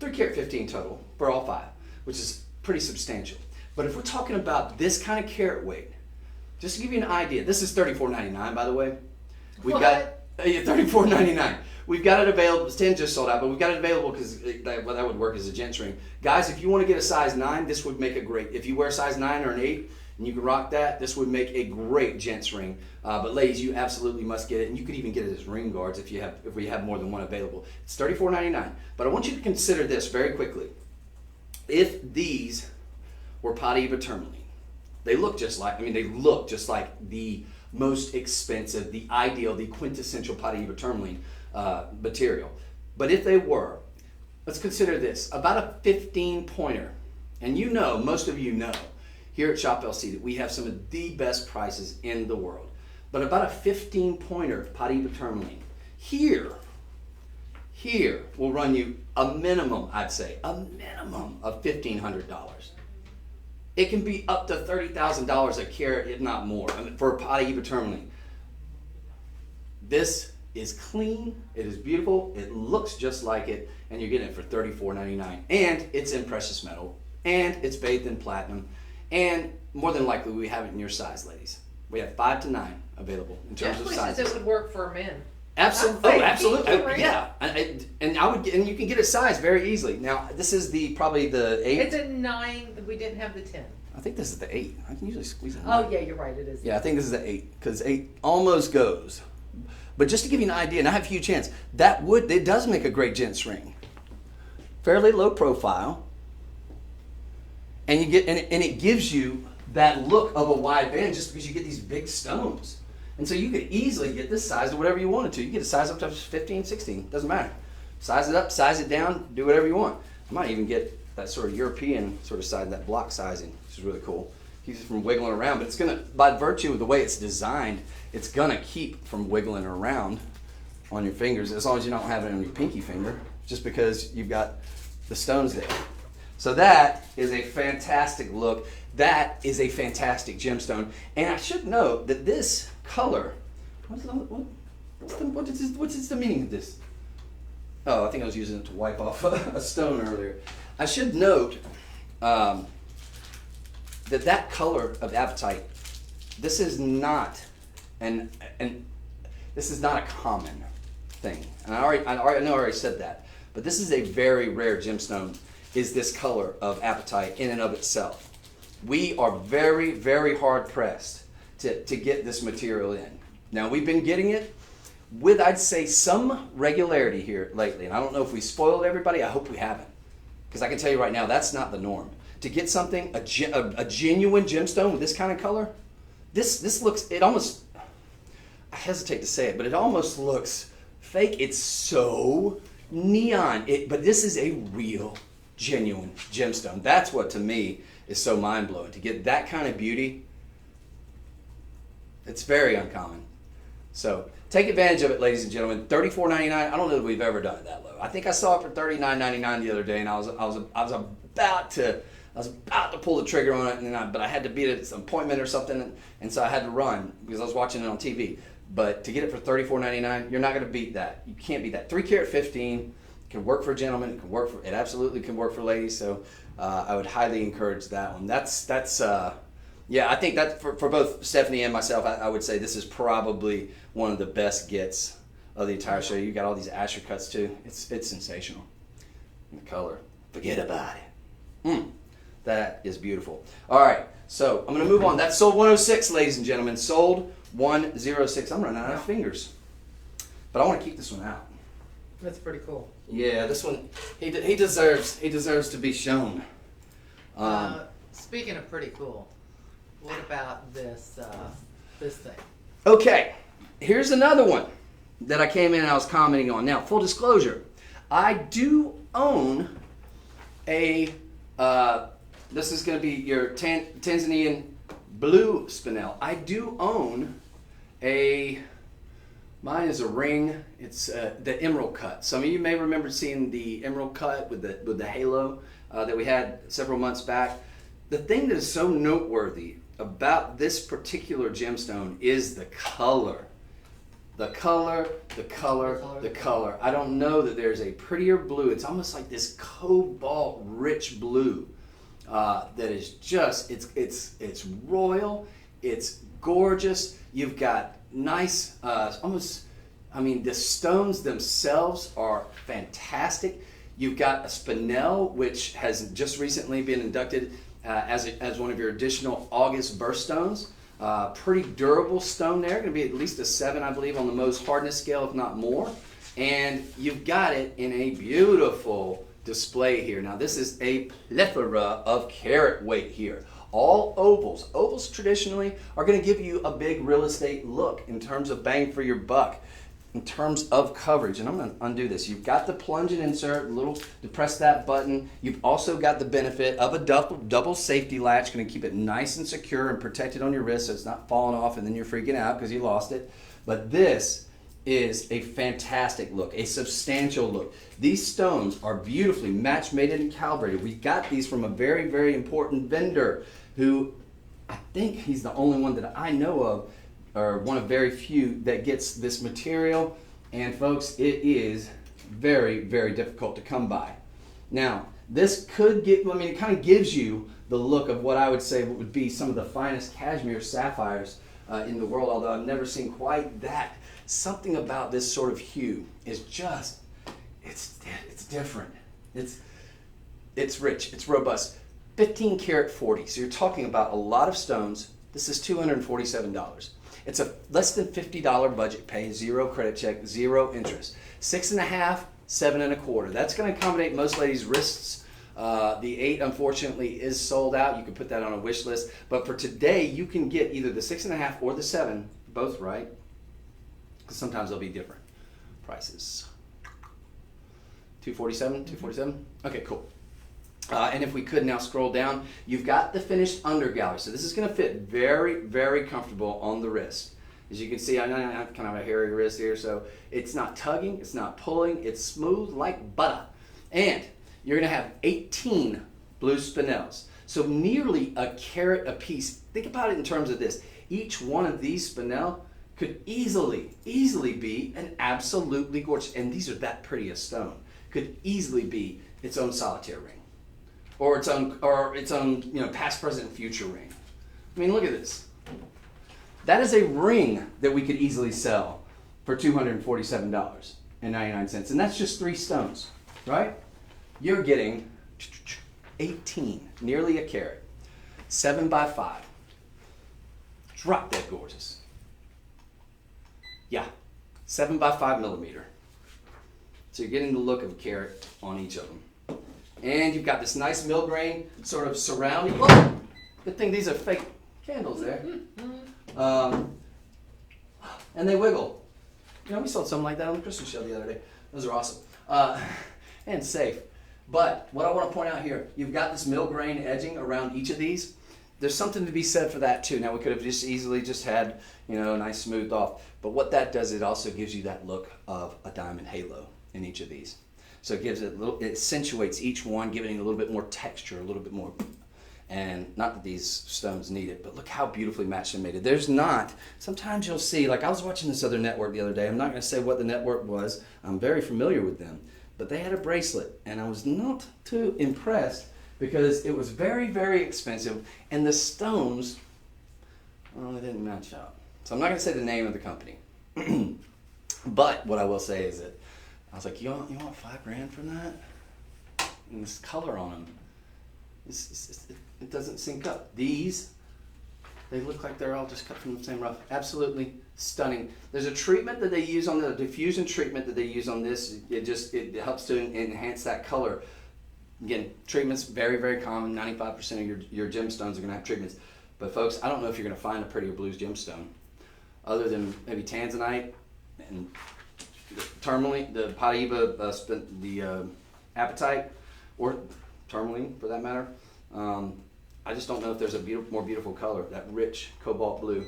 3 carat 15 total for all 5, which is pretty substantial. But if we're talking about this kind of carat weight, just to give you an idea, this is $34.99, by the way. We've got $34.99. We've got it available. 10 just sold out, but we've got it available because that would work as a gents ring. Guys, if you want to get a size 9, this would make a great. If you wear a size 9 or an 8 and you can rock that, this would make a great gents ring. But ladies, you absolutely must get it, and you could even get it as ring guards if we have more than one available. It's $34.99. But I want you to consider this very quickly. If these were Paraíba tourmaline, they look just like the most expensive, the ideal, the quintessential Paraíba tourmaline material. But if they were, let's consider this, about a 15 pointer. And most of you know, here at Shop LC that we have some of the best prices in the world. But about a 15 pointer Paraíba tourmaline, here will run you a minimum, I'd say, a minimum of $1,500. It can be up to $30,000 a carat, if not more, for a Paraíba tourmaline. This is clean, it is beautiful, it looks just like it, and you're getting it for $34.99. And it's in precious metal, and it's bathed in platinum, and more than likely we have it in your size, ladies. We have 5 to 9 available in terms of Definitely sizes. says it would work for men. Absolutely. I'd Oh, say absolutely. medium, Yeah. And I would, and you can get a size very easily. Now, this is probably the 8. It's a 9. We didn't have the 10. I think this is the 8. I can usually squeeze it. Oh yeah, you're right. It is. Yeah, I think this is the 8 because 8 almost goes. But just to give you an idea, and I have a huge chance, it does make a great gents ring. Fairly low profile, and it gives you that look of a wide band just because you get these big stones. And so you could easily get this size to whatever you wanted to. You get a size up to 15, 16, doesn't matter. Size it up, size it down, do whatever you want. I might even get that sort of European sort of size, that block sizing, which is really cool. Keeps it from wiggling around, but it's gonna, by virtue of the way it's designed, it's gonna keep from wiggling around on your fingers as long as you don't have it on your pinky finger, just because you've got the stones there. So that is a fantastic look. That is a fantastic gemstone. And I should note that this color, what's the meaning of this? Oh, I think I was using it to wipe off a stone earlier. I should note that color of apatite, this is not this is not a common thing. And I already said that, but this is a very rare gemstone, is this color of apatite in and of itself. We are very, very hard pressed to get this material in. Now, we've been getting it with, I'd say, some regularity here lately. And I don't know if we spoiled everybody. I hope we haven't. Because I can tell you right now, that's not the norm. To get something, a genuine gemstone with this kind of color, this looks, it almost, I hesitate to say it, but it almost looks fake. It's so neon. But this is a real, genuine gemstone. That's what, to me, is so mind-blowing. To get that kind of beauty, it's very uncommon. So take advantage of it, ladies and gentlemen. $34.99. I don't know that we've ever done it that low. I think I saw it for $39.99 the other day, and I was about to pull the trigger on it, but I had to be at an appointment or something, and so I had to run because I was watching it on TV. But to get it for $34.99, you're not going to beat that. You can't beat that. 3 carat 15 can work for a gentleman. It absolutely can work for ladies. So I would highly encourage that one. Yeah, I think that for both Stephanie and myself, I would say this is probably one of the best gets of the entire show. You got all these Asher cuts too. It's sensational. And the color, forget about it. That is beautiful. All right, so I'm going to move on. That's sold 106, ladies and gentlemen. Sold 106. I'm running out of fingers, but I want to keep this one out. That's pretty cool. Yeah, this one he deserves to be shown. Speaking of pretty cool, what about this thing? Okay, here's another one that I came in and I was commenting on. Now, full disclosure, I do own a, this is going to be your Tanzanian blue spinel. I do own mine is a ring. It's the emerald cut. Some of you may remember seeing the emerald cut with the halo that we had several months back. The thing that is so noteworthy about this particular gemstone is the color. The color. I don't know that there's a prettier blue. It's almost like this cobalt rich blue that is just, it's royal, it's gorgeous. You've got nice, the stones themselves are fantastic. You've got a spinel, which has just recently been inducted as one of your additional August birthstones. Pretty durable stone there, going to be at least a 7, I believe, on the Mohs hardness scale, if not more. And you've got it in a beautiful display here. Now, this is a plethora of carat weight here. All ovals. Ovals traditionally are going to give you a big real estate look in terms of bang for your buck, in terms of coverage. And I'm going to undo this. You've got the plunge and insert, to press that button. You've also got the benefit of a double safety latch, going to keep it nice and secure and protected on your wrist so it's not falling off and then you're freaking out because you lost it. But this is a fantastic look, a substantial look. These stones are beautifully match mated and calibrated. We got these from a very, very important vendor who, I think he's the only one that I know of, or one of very few that gets this material, and folks, it is very, very difficult to come by. Now, this could get, I mean, it kind of gives you the look of what I would say would be some of the finest cashmere sapphires in the world, although I've never seen quite that. Something about this sort of hue is just, it's different. It's rich, it's robust. 15 karat 40, so you're talking about a lot of stones. This is $247. It's a less than $50 budget pay, 0 credit check, 0 interest. 6.5, 7.25. That's going to accommodate most ladies' wrists. The 8, unfortunately, is sold out. You can put that on a wish list. But for today, you can get either the 6.5 or the 7, both right, because sometimes they'll be different prices. 247, 247. Okay, cool. And if we could now scroll down, you've got the finished undergallery. So this is going to fit very, very comfortable on the wrist. As you can see, I have kind of a hairy wrist here, so it's not tugging, it's not pulling, it's smooth like butter. And you're going to have 18 blue spinels. So nearly a carat a piece. Think about it in terms of this. Each one of these spinel could easily be an absolutely gorgeous, and these are that pretty a stone, could easily be its own solitaire ring. Or its own, past, present, and future ring. I mean, look at this. That is a ring that we could easily sell for $247.99, and that's just 3 stones, right? You're getting 18, nearly a carat, 7 by 5. Drop dead gorgeous. Yeah, 7 by 5 millimeter. So you're getting the look of a carat on each of them. And you've got this nice mill grain sort of surrounding. Whoa! Good thing these are fake candles there. And they wiggle. You know, we sold something like that on the Christmas show the other day. Those are awesome. And safe. But what I want to point out here, you've got this mill grain edging around each of these. There's something to be said for that too. Now we could have just easily just had, a nice smooth off. But what that does, it also gives you that look of a diamond halo in each of these. So it gives it it accentuates each one, giving it a little bit more texture, a little bit more. And not that these stones need it, but look how beautifully matched and mated. There's not, sometimes you'll see, like I was watching this other network the other day. I'm not going to say what the network was. I'm very familiar with them. But they had a bracelet, and I was not too impressed because it was very, very expensive. And the stones, they didn't match up. So I'm not going to say the name of the company. But what I will say is that I was like, you want $5,000 for that? And this color on them, it doesn't sync up. These, they look like they're all just cut from the same rough. Absolutely stunning. There's a treatment that they use on the diffusion treatment that they use on this. It helps to enhance that color. Again, treatments very, very common. 95% of your gemstones are going to have treatments. But folks, I don't know if you're going to find a prettier blues gemstone other than maybe tanzanite and tourmaline, the Paraiba, the apatite, or tourmaline for that matter. I just don't know if there's a more beautiful color, that rich cobalt blue.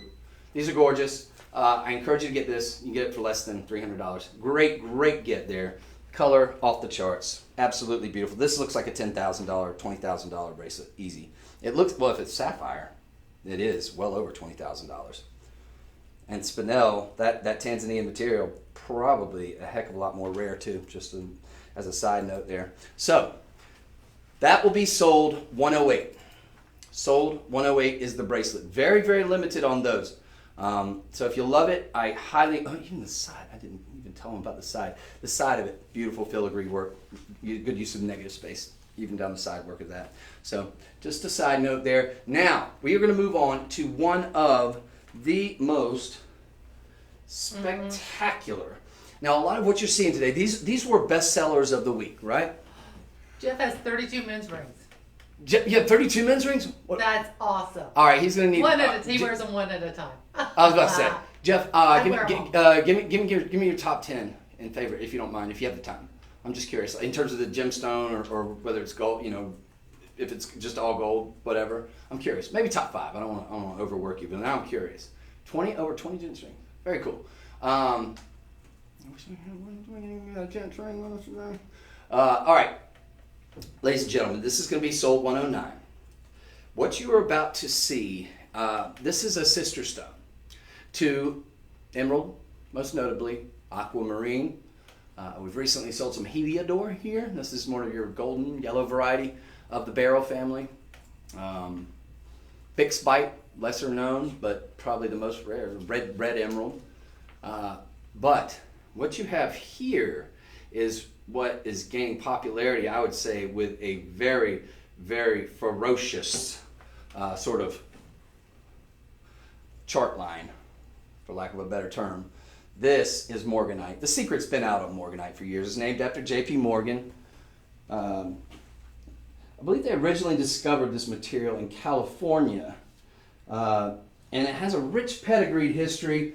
These are gorgeous. I encourage you to get this. You can get it for less than $300. Great, great get there. Color off the charts. Absolutely beautiful. This looks like a $10,000, $20,000 bracelet. Easy. It looks, well, if it's sapphire, it is well over $20,000. And spinel, that Tanzanian material, probably a heck of a lot more rare too, just as a side note there. So that will be sold 108. Sold 108 is the bracelet. Very, very limited on those. So if you love it, I highly, even the side, I didn't even tell them about the side. The side of it, beautiful filigree work, good use of negative space, even down the side work of that. So just a side note there. Now, we are going to move on to one of the most spectacular. Now, a lot of what you're seeing today, these were bestsellers of the week, right? Jeff has 32 men's rings. You have 32 men's rings? What? That's awesome. All right, he's going to need... He wears them one at a time. I was about to say, Jeff, give me your top 10 in favorite, if you don't mind, if you have the time. I'm just curious, in terms of the gemstone or whether it's gold, if it's just all gold, whatever. I'm curious. Maybe top 5. I don't want to overwork you, but now I'm curious. Over 20 gem strings. Very cool. All right. Ladies and gentlemen, this is going to be sold 109. What you are about to see, this is a sister stone to emerald, most notably aquamarine. We've recently sold some heliodor here. This is more of your golden yellow variety of the beryl family. Bixbite, lesser known, but probably the most rare, red emerald. But what you have here is what is gaining popularity, I would say, with a very, very ferocious sort of chart line, for lack of a better term. This is morganite. The secret's been out on morganite for years. It's named after J.P. Morgan. I believe they originally discovered this material in California. And it has a rich pedigreed history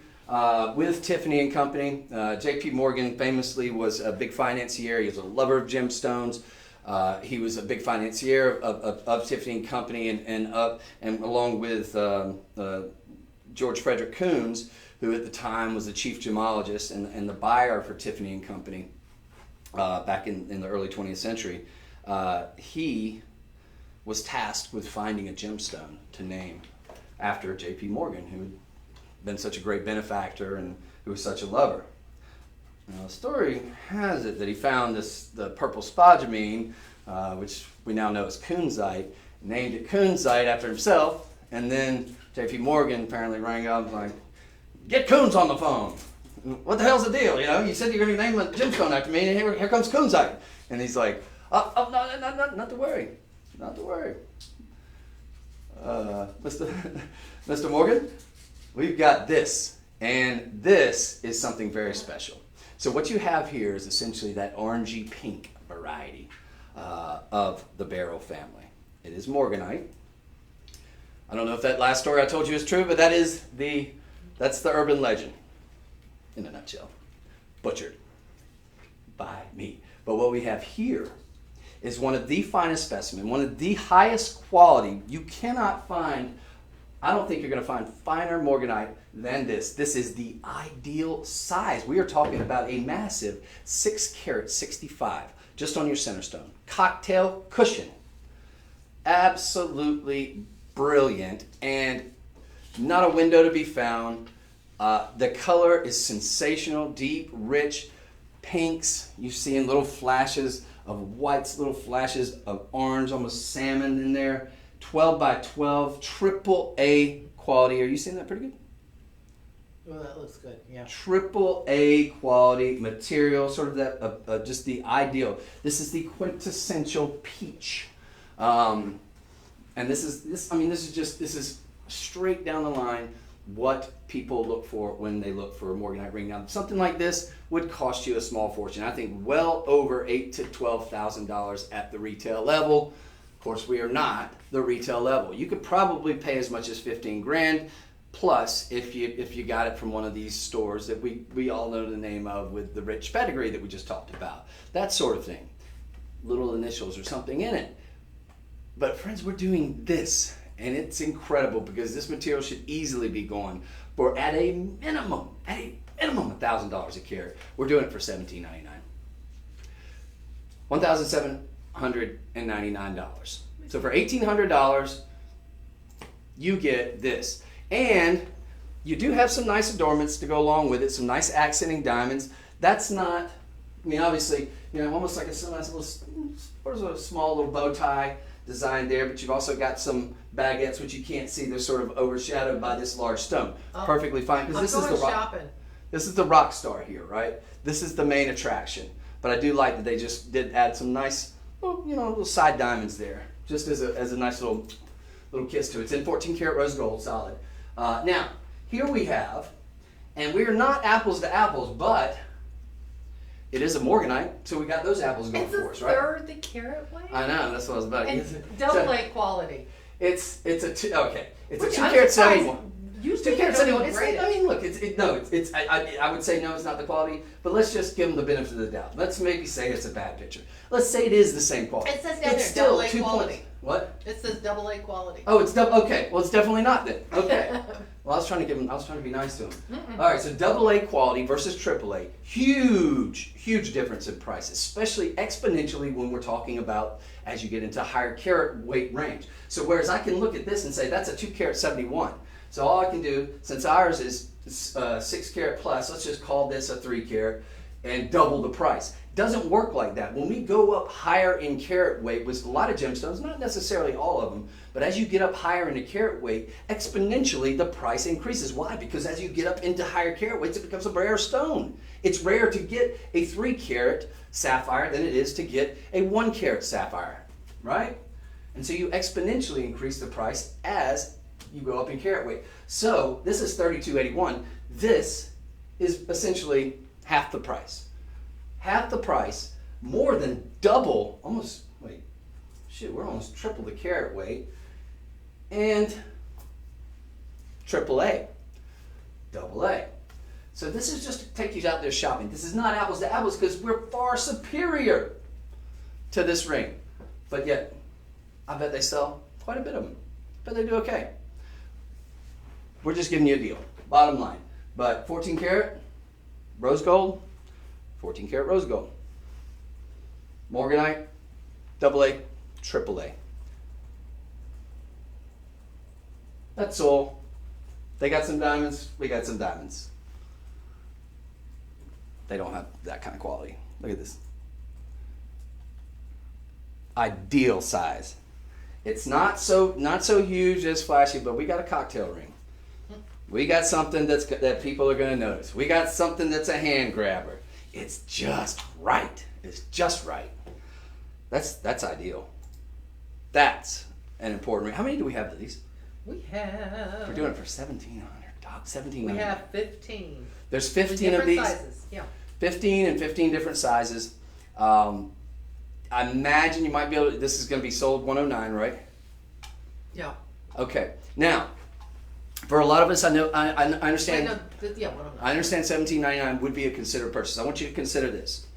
with Tiffany and Company. J.P. Morgan famously was a big financier. He was a lover of gemstones. He was a big financier of Tiffany and Company, and along with George Frederick Coons, who at the time was the chief gemologist and the buyer for Tiffany and Company back in the early 20th century. He was tasked with finding a gemstone to name after J.P. Morgan, who had been such a great benefactor and who was such a lover. Now, the story has it that he found the purple spodumene, which we now know as kunzite, named it kunzite after himself, and then J.P. Morgan apparently rang up and like, "Get Coons on the phone. What the hell's the deal? You know, you said you're going to name a gemstone after me, and here comes kunzite." And he's like, "Oh, no, not to worry. Not to worry. Mr. Morgan, we've got this, and this is something very special." So what you have here is essentially that orangey pink variety of the beryl family. It is morganite. I don't know if that last story I told you is true, but that's the urban legend in a nutshell. Butchered by me. But what we have here is one of the finest specimen, one of the highest quality. You cannot find, I don't think you're going to find finer morganite than this. This is the ideal size. We are talking about a massive 6 carat 65 just on your center stone. Cocktail cushion. Absolutely brilliant and not a window to be found. The color is sensational, deep, rich pinks. You see in little flashes of whites, little flashes of orange, almost salmon in there. 12 by 12, triple A quality. Are you seeing that pretty good? Well, that looks good, yeah. Triple A quality material, sort of that, just the ideal. This is the quintessential peach. And this is straight down the line what people look for when they look for a morganite ring. Now, something like this would cost you a small fortune. I think well over $8,000 to $12,000 at the retail level. Of course, we are not the retail level. You could probably pay as much as 15 grand plus if you got it from one of these stores that we all know the name of with the rich pedigree that we just talked about. That sort of thing. Little initials or something in it. But friends, we're doing this, and it's incredible because this material should easily be going for at a minimum $1,000 a carat. We're doing it for $1,799. $1,799. So for $1,800, you get this. And you do have some nice adornments to go along with it, some nice accenting diamonds. That's not, I mean, obviously, almost like a nice little, sort of a small little bow tie design there, but you've also got some baguettes which you can't see. They're sort of overshadowed by this large stone. Perfectly fine, because this is the rock. This is the rock star here, right? This is the main attraction. But I do like that they just did add some nice, little side diamonds there, just as a nice little kiss to it. It's in 14 karat rose gold, solid. Now, here we have, and we are not apples to apples, but it is a morganite, so we got those apples going for us, right? It's a third the carat weight. I know, that's what I was about. And double A quality. It's a 2 carat 71. You 2 carat 71. Great. I mean, look, I would say no, it's not the quality, but let's just give them the benefit of the doubt. Let's maybe say it's a bad picture. Let's say it is the same quality. It says down it's there, still double A 2 quality. points. What? It says double A quality. Oh, it's double. Okay, well, it's definitely not then. Okay. Well, I was trying to be nice to him. All right, so double A quality versus triple A. Huge difference in price, especially exponentially when we're talking about as you get into higher carat weight range. So whereas I can look at this and say that's a 2 carat 71. So all I can do, since ours is 6 carat plus, let's just call this a 3 carat, and double the price. Doesn't work like that. When we go up higher in carat weight with a lot of gemstones, not necessarily all of them, but as you get up higher into carat weight, exponentially the price increases. Why? Because as you get up into higher carat weights, it becomes a rare stone. It's rare to get a 3 carat sapphire than it is to get a 1 carat sapphire, right? And so you exponentially increase the price as you go up in carat weight. So this is $32.81. This is essentially half the price. Half the price, more than double, almost, wait, shoot, we're almost triple the carat weight. And AAA, AA. So this is just to take you out there shopping. This is not apples to apples because we're far superior to this ring. But yet, I bet they sell quite a bit of them. But they do okay. We're just giving you a deal, bottom line. But 14 karat, rose gold, 14 karat rose gold. Morganite, AA, AAA. That's all. They got some diamonds, we got some diamonds. They don't have that kind of quality. Look at this. Ideal size. It's not so huge as flashy, but we got a cocktail ring. We got something that people are going to notice. We got something that's a hand grabber. It's just right. It's just right. That's ideal. That's an important ring. How many do we have of these? We have. We're doing it for $1,700. $1,700. We have 15. There's 15 of these. Sizes. Yeah. 15 and 15 different sizes. I imagine you might be able to, this is going to be sold 109, right? Yeah. Okay. Now, for a lot of us, I understand. Wait, no, yeah, 109. I understand $17.99 would be a considered purchase. I want you to consider this.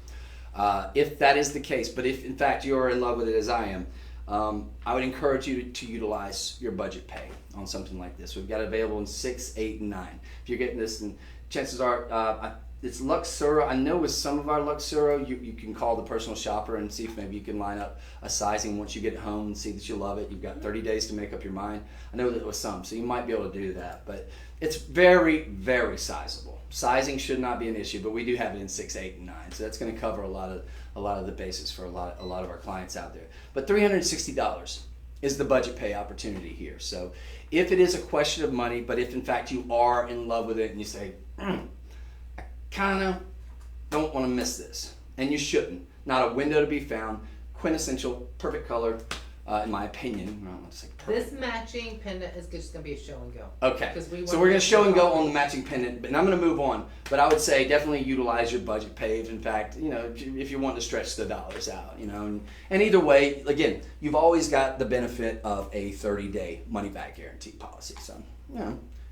If that is the case, but if in fact you are in love with it as I am, I would encourage you to utilize your budget pay on something like this. We've got it available in 6, 8, and 9. If you're getting this, and chances are it's Luxura. I know with some of our Luxura, you can call the personal shopper and see if maybe you can line up a sizing once you get it home and see that you love it. You've got 30 days to make up your mind. I know that with some, so you might be able to do that. But it's very, very sizable. Sizing should not be an issue, but we do have it in 6, 8, and 9. So that's going to cover a lot of the bases for a lot of our clients out there. But $360 is the budget pay opportunity here. So if it is a question of money, but if in fact you are in love with it and you say, I kind of don't want to miss this, and you shouldn't. Not a window to be found. Quintessential, perfect color, in my opinion. I don't want to say perfect. This matching pendant is just going to be a show and go. Okay, so we're going to show and go on the matching pendant, and I'm going to move on. But I would say definitely utilize your budget pay. In fact, if you want to stretch the dollars out, and either way, again, you've always got the benefit of a 30-day money-back guarantee policy. So,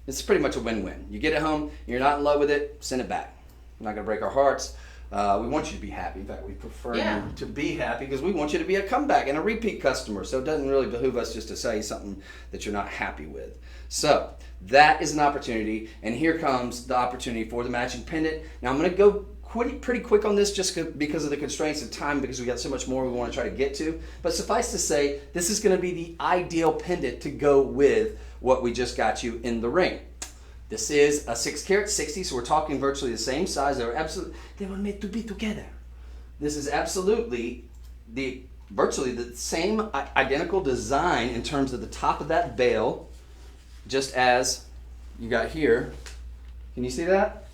it's pretty much a win-win. You get it home, you're not in love with it, send it back. We're not going to break our hearts. We want you to be happy. In fact, we prefer you to be happy because we want you to be a comeback and a repeat customer. So it doesn't really behoove us just to say something that you're not happy with. So that is an opportunity, and here comes the opportunity for the matching pendant. Now I'm going to go pretty quick on this just because of the constraints of time, because we got so much more we want to try to get to. But suffice to say, this is going to be the ideal pendant to go with what we just got you in the ring. This is a 6 carat 60, so we're talking virtually the same size. They were made to be together. This is absolutely virtually the same identical design in terms of the top of that veil, just as you got here. Can you see that?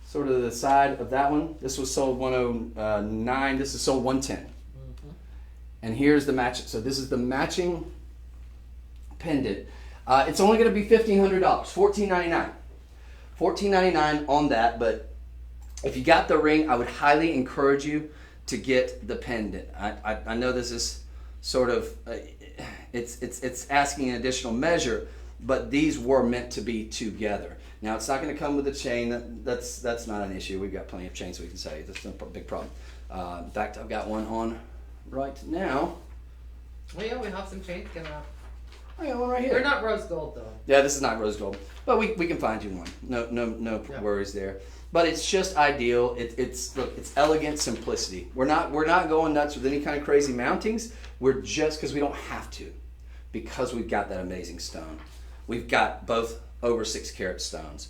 Sort of the side of that one. This was sold 109. This is sold 110. Mm-hmm. And here's the match. So this is the matching pendant. It's only going to be $1,500, $1,499. $14.99 on that, but if you got the ring, I would highly encourage you to get the pendant. I know this is sort of it's asking an additional measure, but these were meant to be together. Now it's not going to come with a chain. That's not an issue. We've got plenty of chains we can say. That's no big problem. In fact, I've got one on right now. Well, yeah, we have some chains coming up. I got one right here. They're not rose gold though. Yeah, this is not rose gold, but we can find you one. No worries there. But it's just ideal. It's elegant simplicity. We're not going nuts with any kind of crazy mountings. We're just, because we don't have to, because we've got that amazing stone. We've got both over 6 carat stones.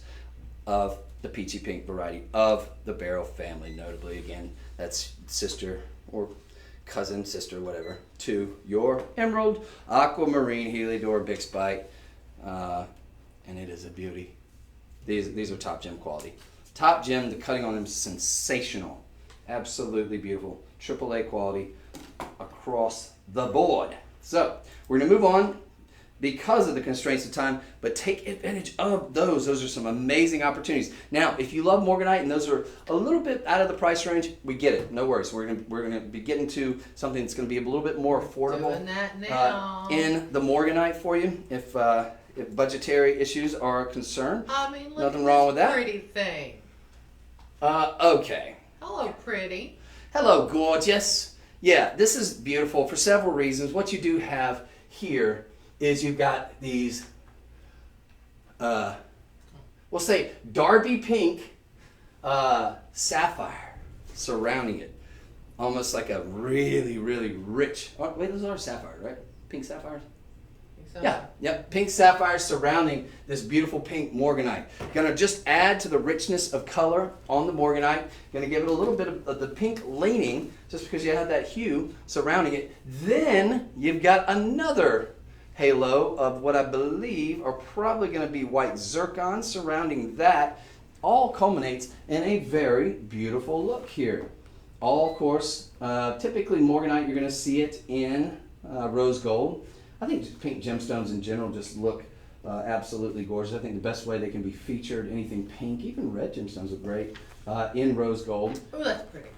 of the peachy pink variety of the Barrow family, notably. Again, that's sister or cousin, sister, whatever, to your emerald aquamarine Heliodora Bixbite, and it is a beauty. These are top gem quality. Top gem, the cutting on them is sensational. Absolutely beautiful. AAA quality across the board. So, we're going to move on because of the constraints of time, but take advantage of those. Those are some amazing opportunities. Now, if you love Morganite and those are a little bit out of the price range, we get it. No worries. We're gonna be getting to something that's going to be a little bit more affordable. Doing that now. In the Morganite for you, if budgetary issues are a concern. I mean, look Nothing at wrong this with that. pretty thing. Okay. Hello, pretty. Hello, gorgeous. Yeah, this is beautiful for several reasons. What you do have here is you've got these, we'll say Derby pink sapphire surrounding it. Almost like a really, really rich, oh, wait, those are sapphires, right? Pink sapphires? Think so? Yeah, yep. Pink sapphire surrounding this beautiful pink Morganite. Gonna just add to the richness of color on the Morganite. Gonna give it a little bit of the pink leaning, just because you have that hue surrounding it. Then you've got another halo of what I believe are probably gonna be white zircon surrounding that. All culminates in a very beautiful look here. All, of course, typically Morganite, you're gonna see it in rose gold. I think just pink gemstones in general just look absolutely gorgeous. I think the best way they can be featured, anything pink, even red gemstones look great in rose gold. Oh, that's pretty.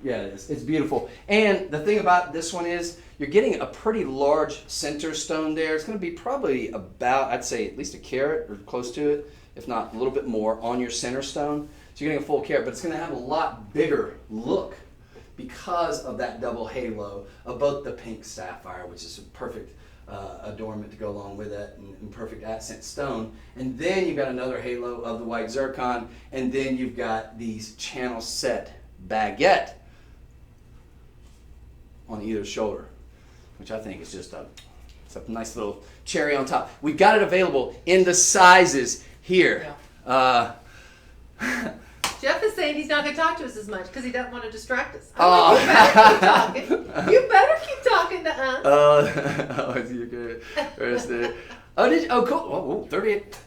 Yeah, it is. It's beautiful. And the thing about this one is you're getting a pretty large center stone there. It's going to be probably about, I'd say, at least a carat or close to it, if not a little bit more, on your center stone. So you're getting a full carat, but it's going to have a lot bigger look because of that double halo of both the pink sapphire, which is a perfect adornment to go along with it, and perfect accent stone. And then you've got another halo of the white zircon, and then you've got these channel set baguette on either shoulder, which I think is just it's a nice little cherry on top. We've got it available in the sizes here. Yeah. Jeff is saying he's not going to talk to us as much because he doesn't want to distract us. I'm like, you better keep talking. You better keep talking to us. Oh, you're good. Where's the? Oh, did you? Oh, cool. Oh, 38.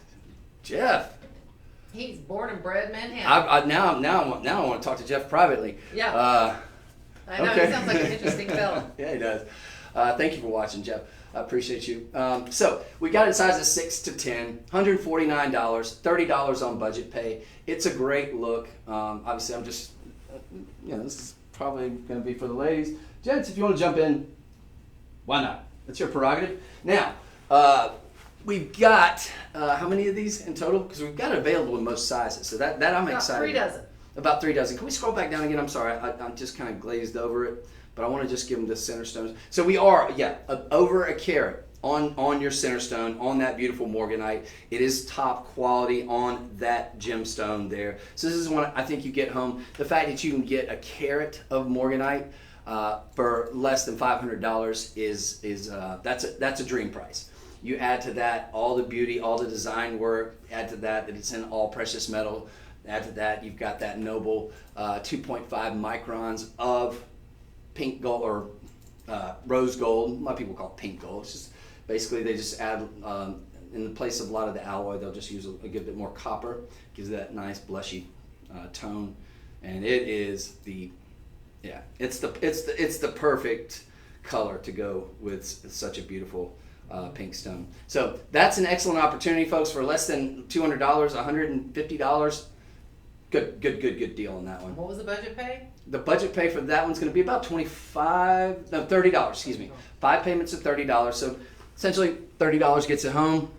Jeff. He's born and bred Manhattan. Now I want to talk to Jeff privately. Yeah. I know. Okay. He sounds like an interesting fellow. Yeah, he does. Thank you for watching, Jeff. I appreciate you. So we got it in sizes 6 to 10, $149, $30 on budget pay. It's a great look. Obviously, I'm just, this is probably going to be for the ladies. Gents, if you want to jump in, why not? It's your prerogative. Now, we've got, how many of these in total? Because we've got it available in most sizes. So that I'm excited About 3 dozen. About 3 dozen. Can we scroll back down again? I'm sorry, I just kind of glazed over it. But I want to just give them the center stones. So we are, over a carat on your center stone, on that beautiful Morganite. It is top quality on that gemstone there. So this is one I think you get home. The fact that you can get a carat of Morganite for less than $500 is that's a dream price. You add to that all the beauty, all the design work. Add to that it's in all precious metal. Add to that you've got that noble 2.5 microns of pink gold or rose gold. A lot of people call it pink gold. It's just basically they just add in the place of a lot of the alloy, they'll just use a good bit more copper. Gives that nice blushy tone, and it is it's the perfect color to go with such a beautiful pink stone. So that's an excellent opportunity, folks, for less than $200, $150. Good deal on that one. What was the budget pay? The budget pay for that one's going to be about $30, excuse me. 5 payments of $30. So essentially $30 gets it home.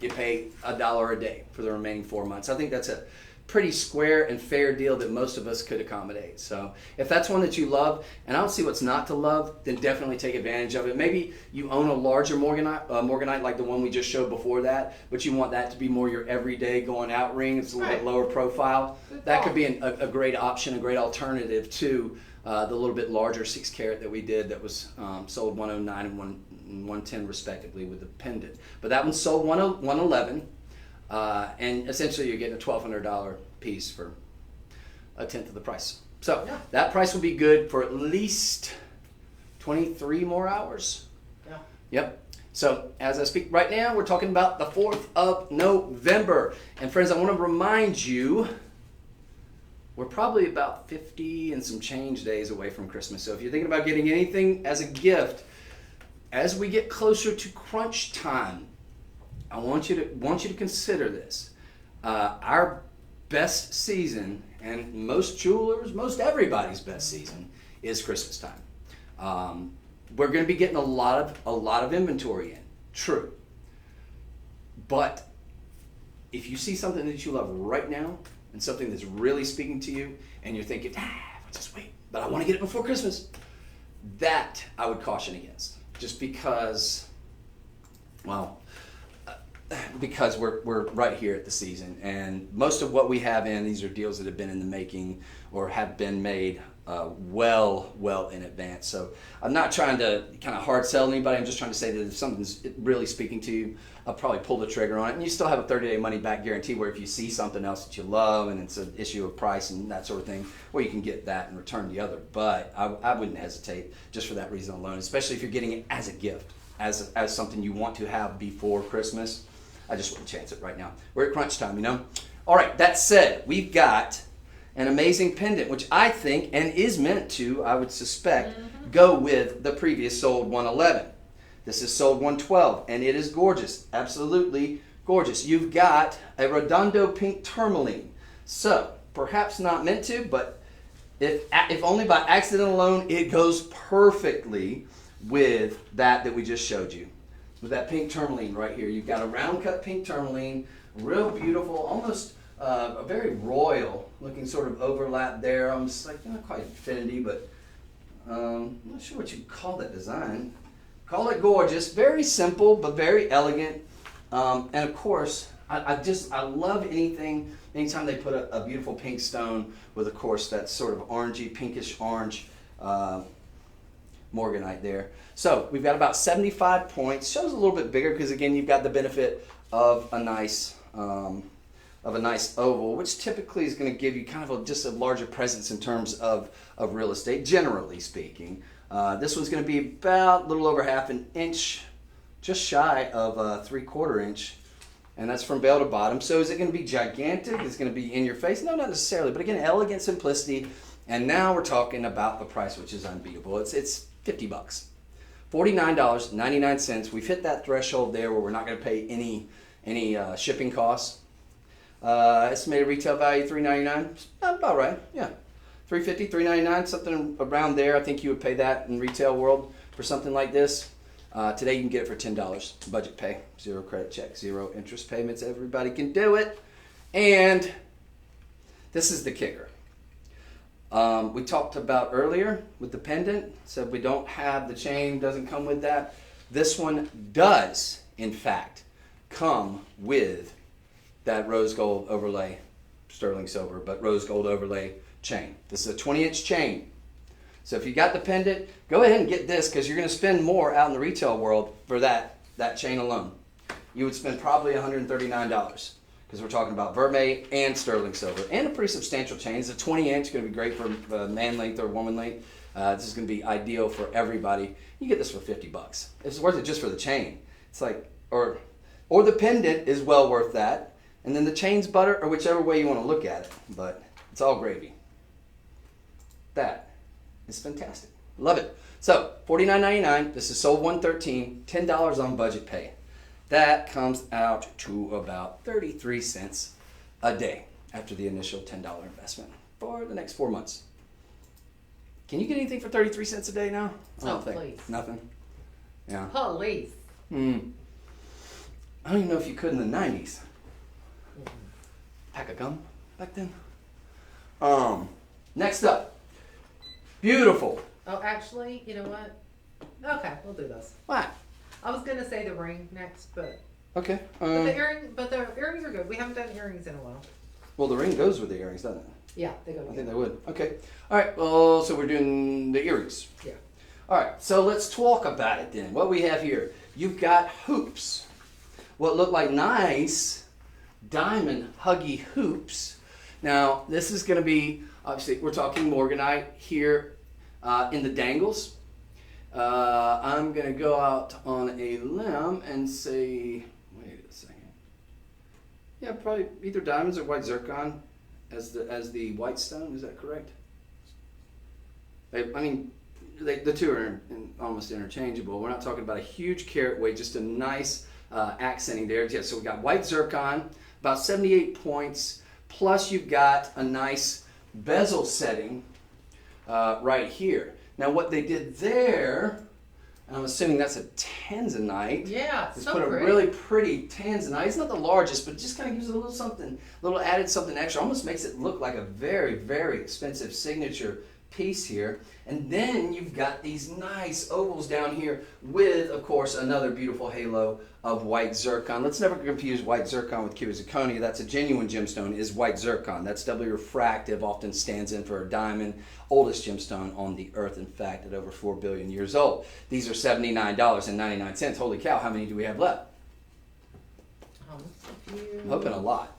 You pay $1 a day for the remaining 4 months. I think that's a pretty square and fair deal that most of us could accommodate. So if that's one that you love, and I don't see what's not to love, then definitely take advantage of it. Maybe you own a larger Morganite like the one we just showed before that, but you want that to be more your everyday going out ring. It's a little bit lower profile. That could be a great option, a great alternative to the little bit larger 6 carat that we did that was sold $109 and $110 respectively with the pendant. But that one sold $111. And essentially you're getting a $1,200 piece for a tenth of the price. So Yeah. that price will be good for at least 23 more hours. Yeah. Yep. So as I speak right now, we're talking about the 4th of November. And friends, I want to remind you, we're probably about 50 and some change days away from Christmas. So if you're thinking about getting anything as a gift, as we get closer to crunch time, I want you to consider this. Our best season, and most jewelers, most everybody's best season, is Christmas time. We're going to be getting a lot of inventory in. True. But if you see something that you love right now and something that's really speaking to you and you're thinking, I'll just wait, but I want to get it before Christmas, that I would caution against. Just because, well, because we're right here at the season, and most of what we have in, these are deals that have been in the making or have been made well in advance. So I'm not trying to kind of hard sell anybody. I'm just trying to say that if something's really speaking to you, I'll probably pull the trigger on it. And you still have a 30-day money-back guarantee where if you see something else that you love and it's an issue of price and that sort of thing, well, you can get that and return the other. But I wouldn't hesitate just for that reason alone, especially if you're getting it as a gift, as something you want to have before Christmas. I just wouldn't chance it right now. We're at crunch time, you know? All right, that said, we've got an amazing pendant, which I think, and is meant to, I would suspect, go with the previous sold 111. This is sold 112, and it is gorgeous. Absolutely gorgeous. You've got a Redondo pink tourmaline. So, perhaps not meant to, but if only by accident alone, it goes perfectly with that we just showed you. With that pink tourmaline right here. You've got a round cut pink tourmaline, real beautiful, almost a very royal looking sort of overlap there. I'm just like, not quite infinity, but I'm not sure what you'd call that design. Call it gorgeous, very simple, but very elegant. And of course, I love anytime they put a beautiful pink stone with, of course, that sort of orangey, pinkish orange morganite there. So we've got about 75 points. Shows a little bit bigger because again you've got the benefit of a nice oval, which typically is going to give you kind of just a larger presence in terms of real estate, generally speaking. This one's going to be about a little over half an inch, just shy of a 3/4 inch, and that's from bell to bottom. So is it going to be gigantic? Is it going to be in your face? No, not necessarily, but again, elegant simplicity. And now we're talking about the price, which is unbeatable. It's $50. $49.99. We've hit that threshold there where we're not going to pay any shipping costs. Estimated retail value $3.99. About right, yeah. $3.50, $3.99, something around there. I think you would pay that in retail world for something like this. Today you can get it for $10. Budget pay, 0 credit check, 0 interest payments. Everybody can do it. And this is the kicker. We talked about earlier with the pendant, said we don't have the chain, doesn't come with that. This one does, in fact, come with that rose gold overlay, sterling silver, but rose gold overlay chain. This is a 20-inch chain. So if you got the pendant, go ahead and get this because you're going to spend more out in the retail world for that chain alone. You would spend probably $139. Because we're talking about vermeil and sterling silver and a pretty substantial chain. It's a 20-inch, going to be great for man length or woman length. This is going to be ideal for everybody. You get this for $50. It's worth it just for the chain. It's like, or the pendant is well worth that, and then the chain's butter, or whichever way you want to look at it. But it's all gravy. That is fantastic. Love it. So $49.99. This is sold $113. $10 on budget pay. That comes out to about 33 cents a day after the initial $10 investment for the next 4 months. Can you get anything for 33 cents a day now? I don't think. Please. Nothing. Yeah. Police. I don't even know if you could in the 90s. Pack of gum back then. Next up. Beautiful. Oh, actually, you know what? Okay, we'll do this. What? I was gonna say the ring next, but Okay. but the earrings are good. We haven't done earrings in a while. Well, the ring goes with the earrings, doesn't it? Yeah, they go I together. think they would. Okay. All right. Well, so we're doing the earrings. Yeah. All right. So let's talk about it then. What we have here, you've got hoops. What look like nice diamond huggy hoops. Now, this is going to be, obviously, we're talking morganite here in the dangles. I'm going to go out on a limb and say, wait a second. Yeah, probably either diamonds or white zircon as the white stone. Is that correct? I mean, the two are almost interchangeable. We're not talking about a huge carat weight, just a nice accenting there. Yeah, so we got white zircon, about 78 points, plus you've got a nice bezel setting right here. Now what they did there, and I'm assuming that's a tanzanite. Yeah, It's so put a pretty. really pretty tanzanite. It's not the largest, but it just kind of gives it a little something, added something extra. Almost makes it look like a very, very expensive signature piece here. And then you've got these nice ovals down here with, of course, another beautiful halo of white zircon. Let's never confuse white zircon with cubic zirconia. That's a genuine gemstone, is white zircon. That's doubly refractive, often stands in for a diamond, oldest gemstone on the earth, in fact, at over 4 billion years old. These are $79.99. Holy cow, how many do we have left? I'm hoping a lot.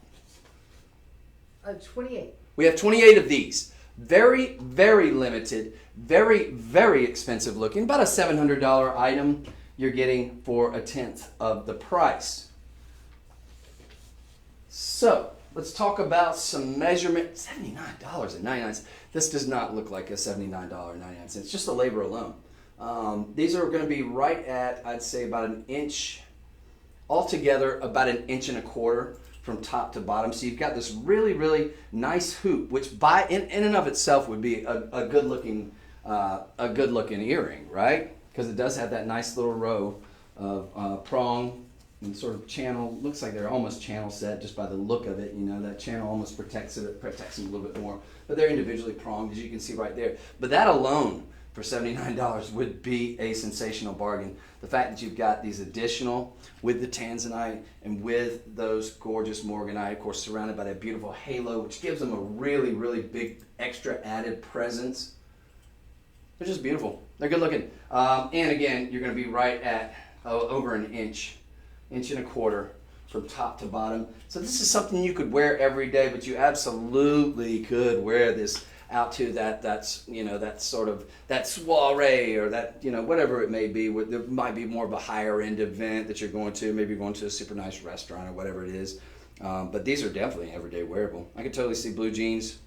28. We have 28 of these. Very, very limited, very, very expensive looking. About a $700 item you're getting for a tenth of the price. So, let's talk about some measurement. $79.99. This does not look like a $79.99. It's just the labor alone. These are going to be right at, I'd say, about an inch, altogether about an inch and a quarter from top to bottom. So you've got this really, really nice hoop, which by in and of itself would be a good looking earring, right? Because it does have that nice little row of prong and sort of channel. Looks like they're almost channel set just by the look of it. You know, that channel almost protects them a little bit more. But they're individually pronged, as you can see right there. But that alone for $79 would be a sensational bargain. The fact that you've got these additional with the tanzanite and with those gorgeous morganite, of course, surrounded by that beautiful halo, which gives them a really, really big extra added presence. They're just beautiful. They're good looking. And again, you're going to be right at over an inch and a quarter from top to bottom. So this is something you could wear every day, but you absolutely could wear this out to that's sort of that soiree or that, you know, whatever it may be. There might be more of a higher end event that you're going to, maybe you're going to a super nice restaurant or whatever it is. But these are definitely everyday wearable. I could totally see blue jeans.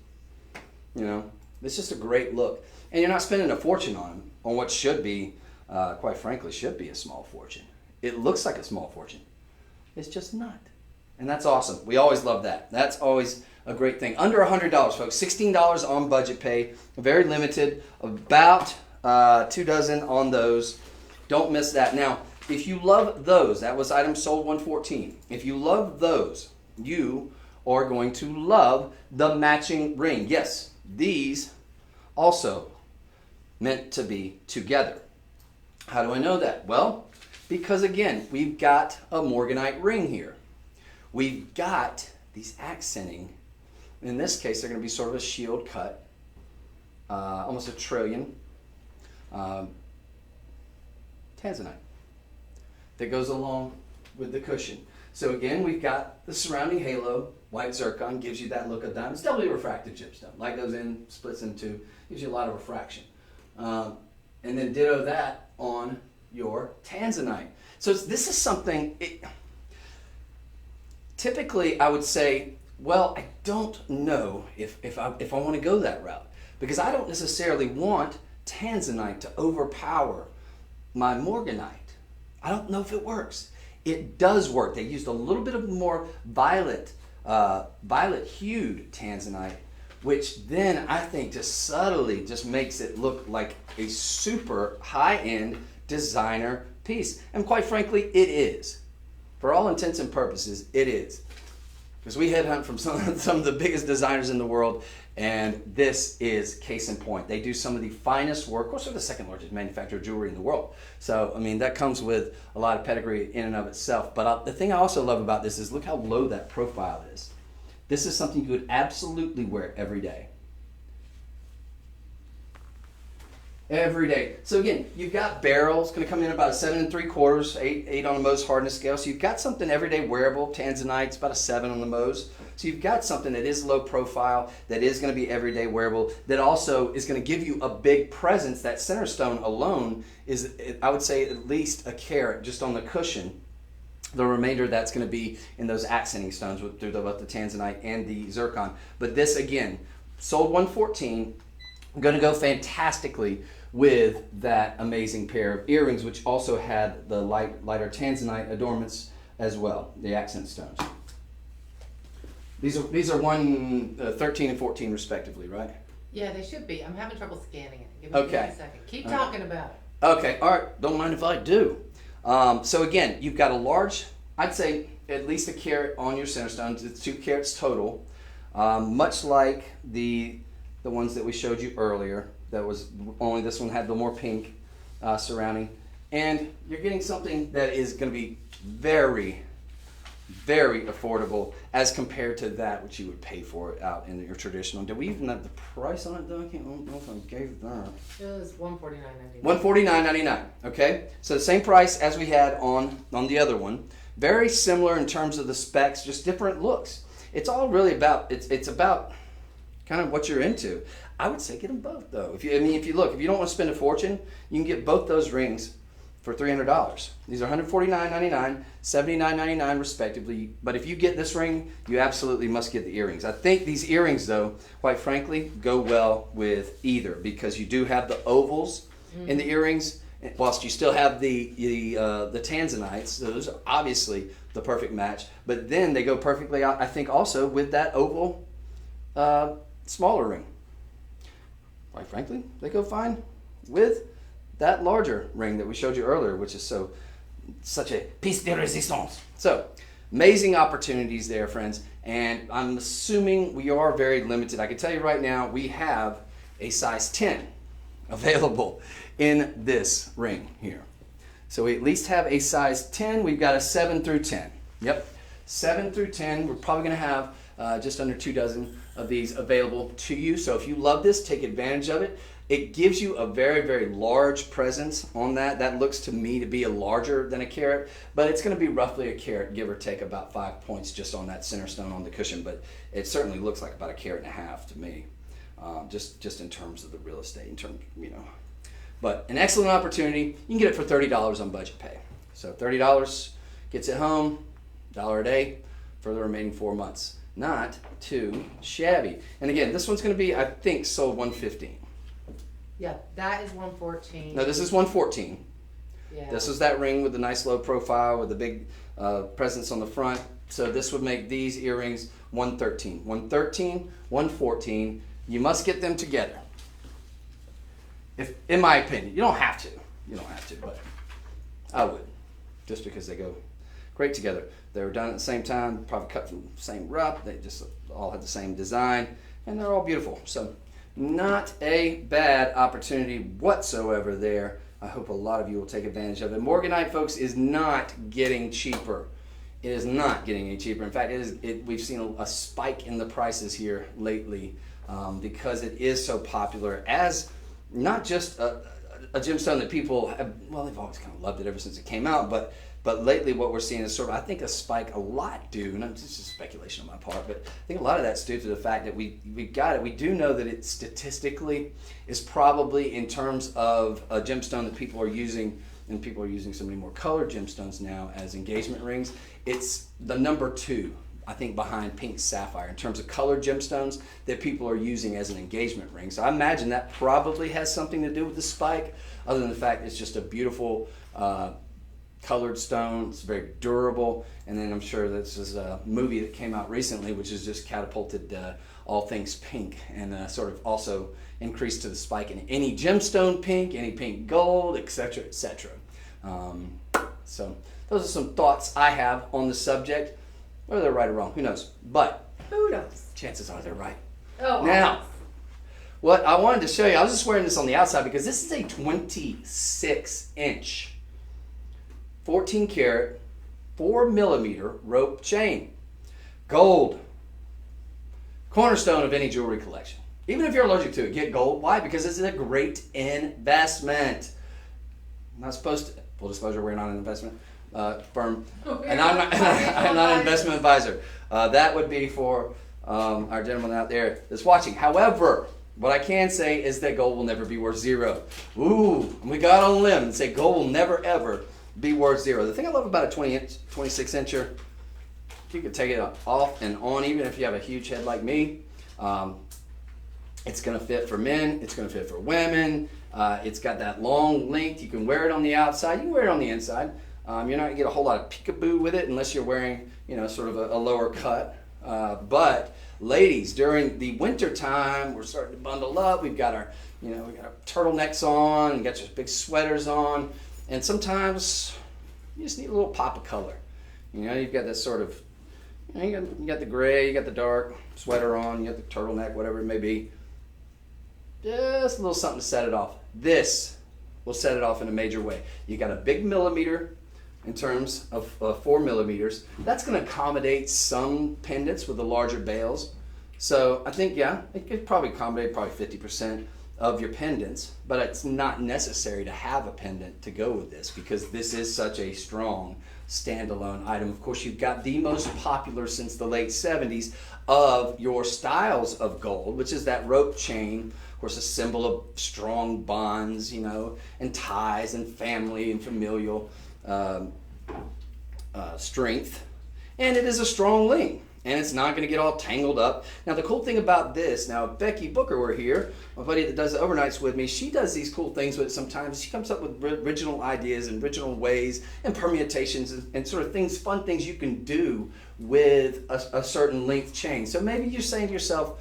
You know, it's just a great look. And you're not spending a fortune on them, on what should be, quite frankly, should be a small fortune. It looks like a small fortune. It's just not. And that's awesome. We always love that. That's always a great thing. Under $100, folks. $16 on budget pay. Very limited. About 2 dozen on those. Don't miss that. Now, if you love those, that was item sold 114. If you love those, you are going to love the matching ring. Yes, these also meant to be together. How do I know that? Well, because again, we've got a morganite ring here. We've got these accenting. In this case, they're going to be sort of a shield cut, almost a trillion tanzanite that goes along with the cushion. So again, we've got the surrounding halo. White zircon gives you that look of diamond. It's doubly refractive gemstone. Light goes in, splits in two, gives you a lot of refraction. And then ditto that on your tanzanite. So this is something, typically I would say, well, I don't know if I want to go that route, because I don't necessarily want tanzanite to overpower my morganite. I don't know if it works. It does work. They used a little bit of more violet hued tanzanite, which then I think just subtly just makes it look like a super high-end designer piece. And quite frankly, it is. For all intents and purposes, it is. Because we headhunt from some of the biggest designers in the world, and this is case in point. They do some of the finest work. Of course, they're the second largest manufacturer of jewelry in the world. So, I mean, that comes with a lot of pedigree in and of itself. But the thing I also love about this is look how low that profile is. This is something you would absolutely wear every day. Every day. So again, you've got barrels, going to come in about a 7 3/4, 8 on the Mohs hardness scale. So you've got something everyday wearable. Tanzanite's about a 7 on the Mohs. So you've got something that is low profile, that is going to be everyday wearable, that also is going to give you a big presence. That center stone alone is, I would say, at least a carat just on the cushion. The remainder that's going to be in those accenting stones through both the Tanzanite and the zircon. But this again, sold 114. Going to go fantastically with that amazing pair of earrings, which also had the lighter Tanzanite adornments as well, the accent stones. These are 13 and 14 respectively, right? Yeah, they should be. I'm having trouble scanning it. Give me a second. Keep talking about it. Okay, all right. Don't mind if I do. So again, you've got a large, I'd say at least a carat on your center stones. It's 2 carats total, much like the ones that we showed you earlier. That was only this one had the more pink surrounding, and you're getting something that is going to be very, very affordable as compared to that which you would pay for it out in your traditional. Did we even have the price on it though? I don't know if I gave that. It was $149.99. $149.99. Okay, so the same price as we had on the other one. Very similar in terms of the specs, just different looks. It's all really about it's about kind of what you're into. I would say get them both though. If you don't want to spend a fortune, you can get both those rings for $300. These are $149.99, $79.99 respectively. But if you get this ring, you absolutely must get the earrings. I think these earrings though, quite frankly, go well with either, because you do have the ovals in the earrings, whilst you still have the Tanzanites. So those are obviously the perfect match. But then they go perfectly, I think, also with that oval smaller ring. Quite frankly, they go fine with that larger ring that we showed you earlier, which is such a piece de résistance. So amazing opportunities there, friends, and I'm assuming we are very limited. I can tell you right now, we have a size 10 available in this ring here. So we at least have a size 10. We've got a 7 through 10. Yep, 7 through 10. We're probably going to have just under 2 dozen of these available to you. So if you love this, take advantage of it. It gives you a very, very large presence on that. That looks to me to be a larger than a carat, but it's going to be roughly a carat, give or take about 5 points just on that center stone on the cushion. But it certainly looks like about a carat and a half to me, just in terms of the real estate, in terms, But an excellent opportunity. You can get it for $30 on budget pay. So $30 gets it home, $1 a day for the remaining 4 months. Not too shabby. And again, this one's going to be, I think, sold $115. Yeah, that is $114. No, this is $114. Yeah. This is that ring with the nice low profile with the big presence on the front. So this would make these earrings $113. $113, $114. You must get them together. If, in my opinion, you don't have to. You don't have to, but I would, just because they go great together. They were done at the same time, probably cut from the same rough. They just all had the same design, and they're all beautiful. So not a bad opportunity whatsoever there. I hope a lot of you will take advantage of it. Morganite, folks, is not getting cheaper. It is not getting any cheaper. In fact, we've seen a spike in the prices here lately because it is so popular as not just a gemstone that people have, well, they've always kind of loved it ever since it came out, but lately what we're seeing is sort of, I think, a spike a lot due, and it's just speculation on my part, but I think a lot of that's due to the fact that we got it. We do know that it statistically is probably, in terms of a gemstone that people are using, and people are using so many more colored gemstones now as engagement rings, it's the number 2, I think, behind pink sapphire in terms of colored gemstones that people are using as an engagement ring. So I imagine that probably has something to do with the spike, other than the fact it's just a beautiful colored stone. It's very durable, and then I'm sure this is a movie that came out recently which has just catapulted all things pink, and sort of also increased to the spike in any gemstone pink, any pink gold, etc., etc. So those are some thoughts I have on the subject. Whether they're right or wrong, who knows? But who knows? Chances are they're right. Oh, now, what I wanted to show you, I was just wearing this on the outside because this is a 26-inch 14 karat, 4 millimeter rope chain. Gold. Cornerstone of any jewelry collection. Even if you're allergic to it, get gold. Why? Because it's a great investment. I'm not supposed to, full disclosure, we're not an investment firm. And I'm not an investment advisor. That would be for our gentleman out there that's watching. However, what I can say is that gold will never be worth zero. Ooh, we got on a limb and say gold will never ever be worth zero. The thing I love about a 26 incher, you can take it off and on even if you have a huge head like me. It's going to fit for men. It's going to fit for women. It's got that long length. You can wear it on the outside. You can wear it on the inside. You're not going to get a whole lot of peekaboo with it unless you're wearing, sort of a lower cut. But ladies, during the winter time, we're starting to bundle up. We've got our, we got our turtlenecks on. We got your big sweaters on. And sometimes you just need a little pop of color. You've got this sort of, you got the gray, you got the dark sweater on, you got the turtleneck, whatever it may be. Just a little something to set it off. This will set it off in a major way. You got a big millimeter in terms of 4 millimeters. That's going to accommodate some pendants with the larger bales. So I think, it could probably accommodate probably 50% of your pendants, but it's not necessary to have a pendant to go with this because this is such a strong standalone item. Of course, you've got the most popular since the late 70s of your styles of gold, which is that rope chain, of course, a symbol of strong bonds, and ties and family and familial strength. And it is a strong link. And it's not going to get all tangled up. Now, the cool thing about this, now, if Becky Booker were here, my buddy that does the overnights with me, she does these cool things with it sometimes. She comes up with original ideas and original ways and permutations and sort of things, fun things you can do with a certain length chain. So maybe you're saying to yourself,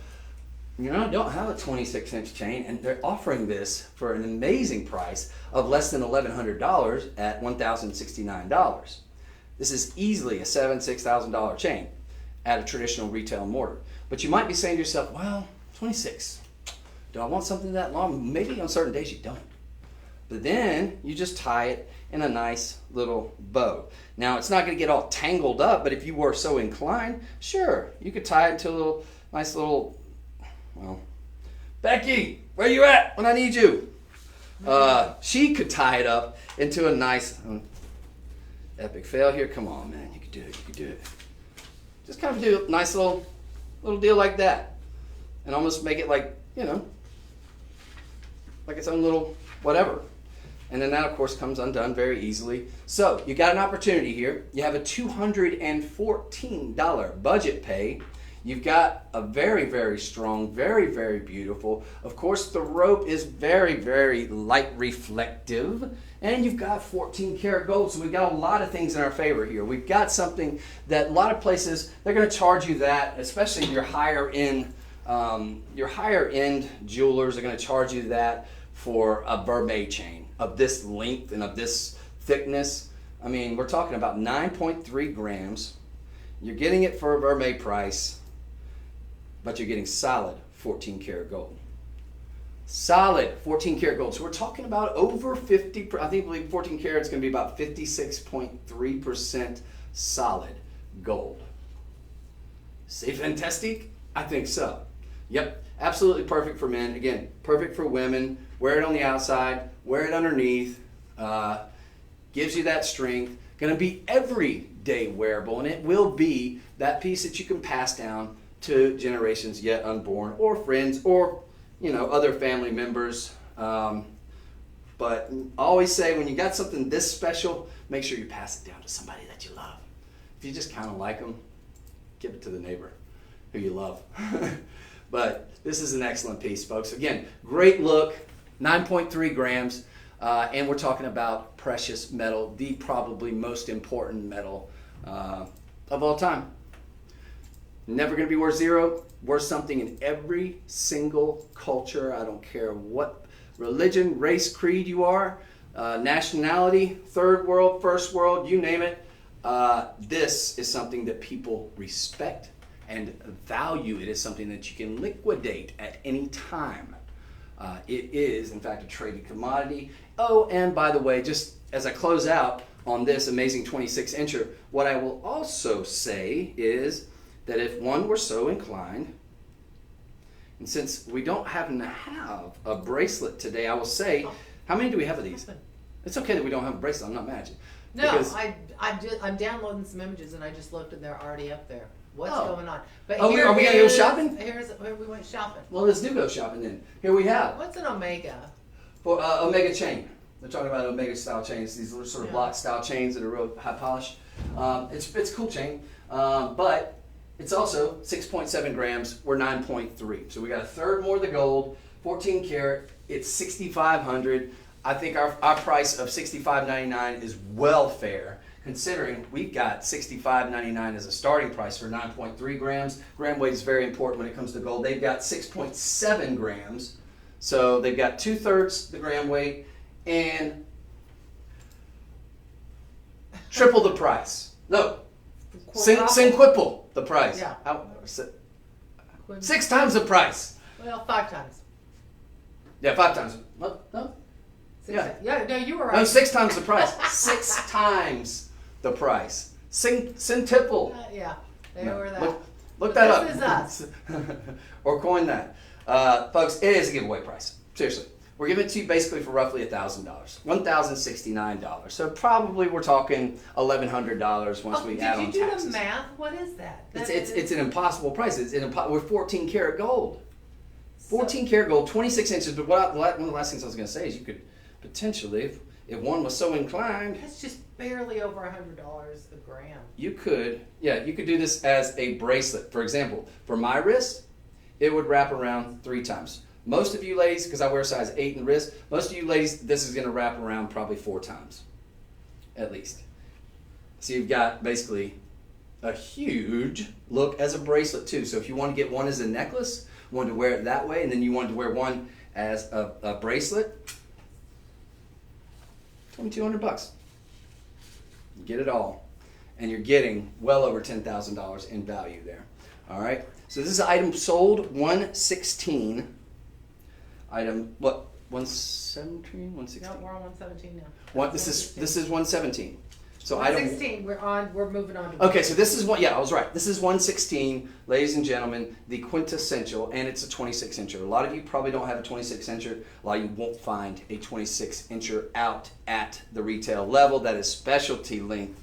I don't have a 26-inch chain, and they're offering this for an amazing price of less than $1,100 at $1,069. This is easily a $6,000 chain at a traditional retail mortar. But you might be saying to yourself, well, 26, do I want something that long? Maybe on certain days you don't. But then you just tie it in a nice little bow. Now, it's not going to get all tangled up, but if you were so inclined, sure, you could tie it into a nice little, Becky, where you at when I need you? She could tie it up into a nice, epic fail here. Come on, man, you could do it, you could do it. Just kind of do a nice little deal like that. And almost make it like, like its own little whatever. And then that, of course, comes undone very easily. So you got an opportunity here. You have a $214 budget pay. You've got a very, very strong, very, very beautiful. Of course, the rope is very, very light reflective. And you've got 14 karat gold, so we've got a lot of things in our favor here. We've got something that a lot of places, they're going to charge you that, especially your higher end jewelers are going to charge you that for a vermeil chain of this length and of this thickness. I mean, we're talking about 9.3 grams. You're getting it for a vermeil price, but you're getting solid 14 karat gold. Solid 14 karat gold. So we're talking about over 50, I believe 14 karat is going to be about 56.3% solid gold. C'est fantastique? I think so. Yep, absolutely perfect for men. Again, perfect for women. Wear it on the outside, wear it underneath. Gives you that strength. Going to be everyday wearable, and it will be that piece that you can pass down to generations yet unborn or friends or other family members. But I always say when you got something this special, make sure you pass it down to somebody that you love. If you just kind of like them, give it to the neighbor who you love. But this is an excellent piece, folks. Again, great look, 9.3 grams, and we're talking about precious metal, the probably most important metal of all time. Never going to be worth zero, worth something in every single culture. I don't care what religion, race, creed you are, nationality, third world, first world, you name it. This is something that people respect and value. It is something that you can liquidate at any time. It is, in fact, a traded commodity. Oh, and by the way, just as I close out on this amazing 26-incher, what I will also say is that if one were so inclined, And since we don't happen to have a bracelet today, I will say, how many do we have of these? It's okay that we don't have a bracelet. I'm not mad at you. No, Because- I'm downloading some images and I just looked and they're already up there. What's Oh. going on? But Oh, are we gonna go shopping? We went shopping. Well, let's do go shopping then. Here we have What's an Omega? for Omega chain. They're talking about Omega style chains. These little sort of Yeah. block style chains that are real high polish. It's a cool chain, but it's also 6.7 grams. We're 9.3, so we got a third more of the gold. 14 karat. It's 6,500. I think our price of $65.99 is well fair, considering we've got $65.99 as a starting price for 9.3 grams. Gram weight is very important when it comes to gold. They've got 6.7 grams, so they've got 2/3 the gram weight and triple the price. No, quintuple the price. Yeah. Six times the price. Well, 5 times. Yeah, 5 times. What? No. Yeah. No, you were right. No, 6 times the price. 6 times the price. Centuple. Yeah, they No, were that. Look that up. This is us. Or coin that. Folks, it is a giveaway price. Seriously. We're giving it to you basically for roughly $1,000. $1,069. So probably we're talking $1,100 once we add on Did you do taxes. the math? What is that? It's an impossible price. We're 14 karat gold. 14 karat gold, 26 inches. But one of the last things I was going to say is you could potentially, if one was so inclined, That's just barely over $100 a gram. you could do this as a bracelet. For example, for my wrist, it would wrap around 3 times. Most of you ladies, because I wear size 8 in the wrist, most of you ladies, this is going to wrap around probably 4 times, at least. So you've got basically a huge look as a bracelet too. So if you want to get one as a necklace, wanted to wear it that way, and then you wanted to wear one as a bracelet, $2,200. You get it all, and you're getting well over $10,000 in value there. All right. So this is an item sold 116. Item what? 117, 116. No, we're on 117 now. This is 117. So 116. We're moving on to. Okay, so this is I was right. This is 116, ladies and gentlemen, the quintessential, and it's a 26 incher. A lot of you probably don't have a 26 incher. A lot of you won't find a 26 incher out at the retail level. That is specialty length,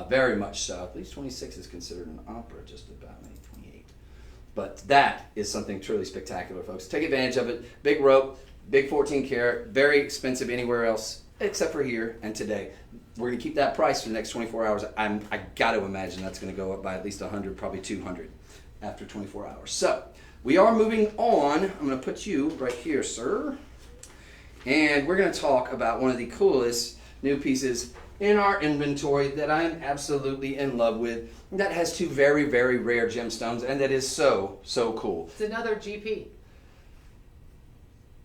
very much so. At least 26 is considered an opera, just about, maybe 28. But that is something truly spectacular, folks. Take advantage of it. Big rope, big 14 karat, very expensive anywhere else except for here and today. We're going to keep that price for the next 24 hours. I got to imagine that's going to go up by at least 100, probably 200 after 24 hours. So we are moving on. I'm going to put you right here, sir. And we're going to talk about one of the coolest new pieces in our inventory that I am absolutely in love with. That has 2 very, very rare gemstones, and that is so, so cool. It's another GP.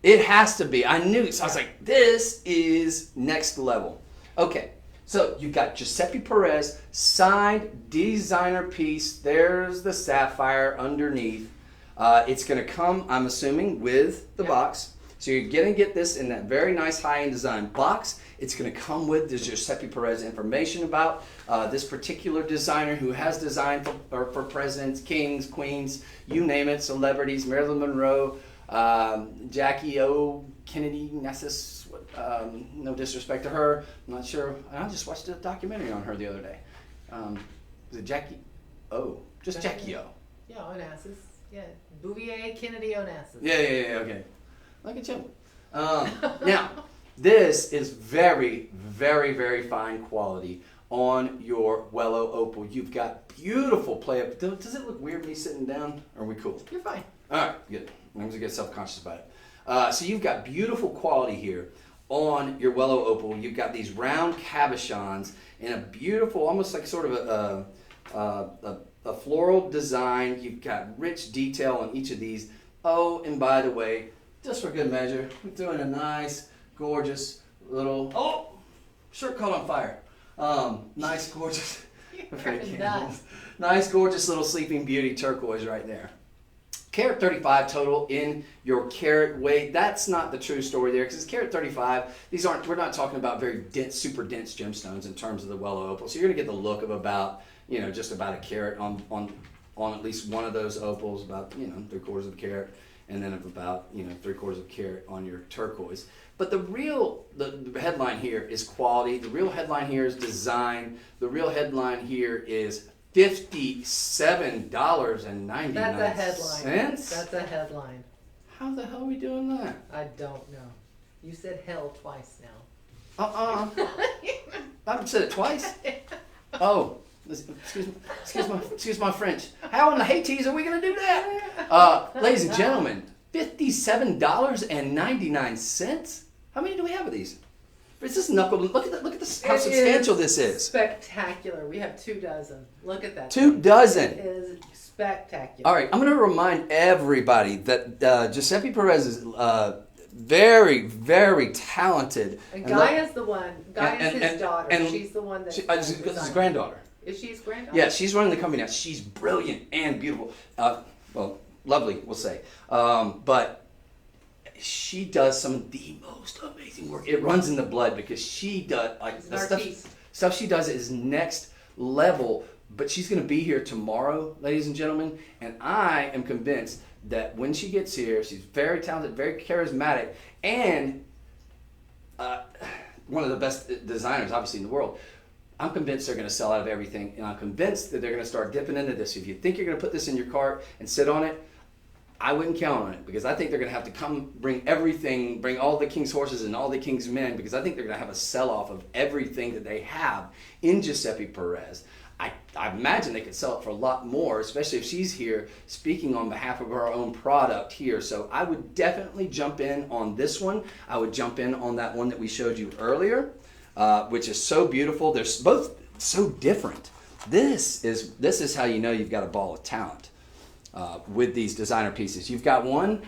It has to be. I knew. So I was like, this is next level. Okay. So you've got Giuseppe Perez, signed designer piece. There's the sapphire underneath. It's going to come, I'm assuming, with the box. So you're going to get this in that very nice high-end design box. It's going to come with the Giuseppe Perez information about this particular designer who has designed for presidents, kings, queens, you name it, celebrities, Marilyn Monroe, Jackie O. Kennedy, Nessus. No disrespect to her. I'm not sure. I just watched a documentary on her the other day. Was it Jackie O? Just Jackie O. Yeah, Onassis. Yeah, Bouvier, Kennedy, Onassis. Yeah, okay. Look at you. Now, this is very, very, very fine quality on your Wello Opal. You've got beautiful play up. Does it look weird me sitting down? Or are we cool? You're fine. All right, good. I'm going to get self-conscious about it. So you've got beautiful quality here on your Wello Opal. You've got these round cabochons in a beautiful, almost like sort of a floral design. You've got rich detail on each of these. Oh, and by the way, just for good measure, we're doing a nice, gorgeous little, shirt caught on fire. Nice, gorgeous, nice, gorgeous little Sleeping Beauty turquoise right there. Carat 35 total in your carat weight. That's not the true story there, because it's carat 35. We're not talking about very dense, super dense gemstones in terms of the Wello Opal. So you're going to get the look of about, just about a carat on at least one of those opals, about, 3/4 of a carat. and then of about 3/4 of a carat on your turquoise. But the headline here is quality. The real headline here is design. The real headline here is $57.99. That's a headline. That's a headline. How the hell are we doing that? I don't know. You said hell twice now. I've said it twice. Oh, excuse my French. How in the Hades are we gonna do that? Ladies and gentlemen, $57.99. How many do we have of these? Is this knuckle? Look at this. How substantial this is. Spectacular. We have 2 dozen. Look at that. 2 dozen. It is spectacular. All right, I'm going to remind everybody that Giuseppe Perez is very, very talented. And Gaia's the one. Gaia's his daughter. She's the one that's his granddaughter. Is she his granddaughter? Yeah, she's running the company now. She's brilliant and beautiful. Well, lovely, we'll say. But she does some of the most amazing work. It runs in the blood because she does the stuff she does is next level. But she's going to be here tomorrow, ladies and gentlemen, and I am convinced that when she gets here, she's very talented, very charismatic, and one of the best designers, obviously, in the world. I'm convinced they're going to sell out of everything, and I'm convinced that they're going to start dipping into this. If you think you're going to put this in your cart and sit on it, I wouldn't count on it, because I think they're going to have to come bring everything, bring all the king's horses and all the king's men, because I think they're going to have a sell-off of everything that they have in Giuseppe Perez. I imagine they could sell it for a lot more, especially if she's here speaking on behalf of her own product here. So I would definitely jump in on this one. I would jump in on that one that we showed you earlier, which is so beautiful. They're both so different. This is how you know you've got a ball of talent with these designer pieces. You've got one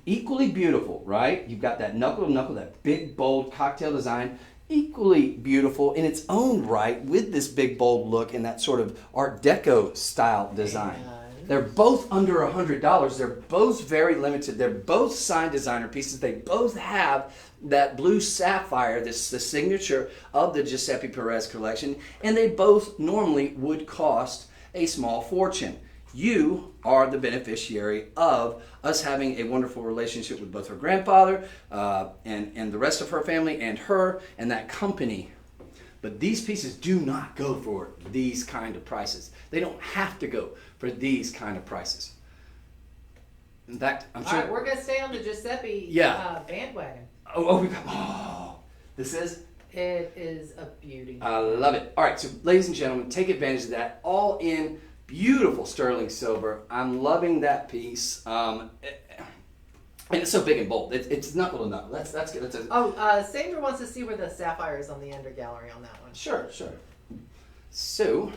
equally beautiful, right? You've got that knuckle to knuckle, that big, bold cocktail design. Equally beautiful in its own right with this big bold look and that sort of Art Deco style design. They're both under $100. They're both very limited. They're both signed designer pieces. They both have that blue sapphire, the signature of the Giuseppe Perez collection, and they both normally would cost a small fortune. You are the beneficiary of us having a wonderful relationship with both her grandfather and the rest of her family and her and that company. But these pieces do not go for these kind of prices. They don't have to go for these kind of prices. In fact, I'm sure. All right, we're going to stay on the Giuseppe bandwagon. This is? It is a beauty. I love it. All right, so ladies and gentlemen, take advantage of that. All in beautiful sterling silver. I'm loving that piece. And it's so big and bold. It's knuckle to knuckle. That's good. Sandra wants to see where the sapphire is on the under gallery on that one. Sure. So,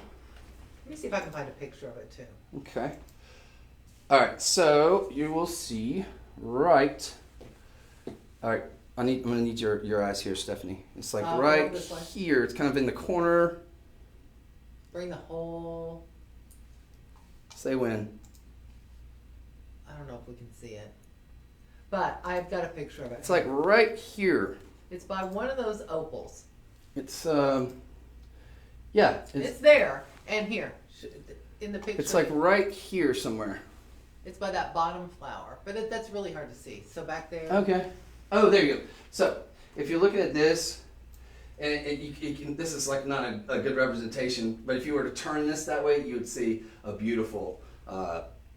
let me see if I can find a picture of it too. Okay. All right. So you will see right. All right. I'm gonna need your eyes here, Stephanie. It's like right here. It's kind of in the corner. Bring the whole. Say when. I don't know if we can see it, but I've got a picture of it. It's like right here. It's by one of those opals. It's yeah. It's there and here in the picture. It's like right here somewhere. It's by that bottom flower, but that's really hard to see. So back there. Okay. Oh, there you go. So if you're looking at this, and this is like not a good representation, but if you were to turn this that way, you would see a beautiful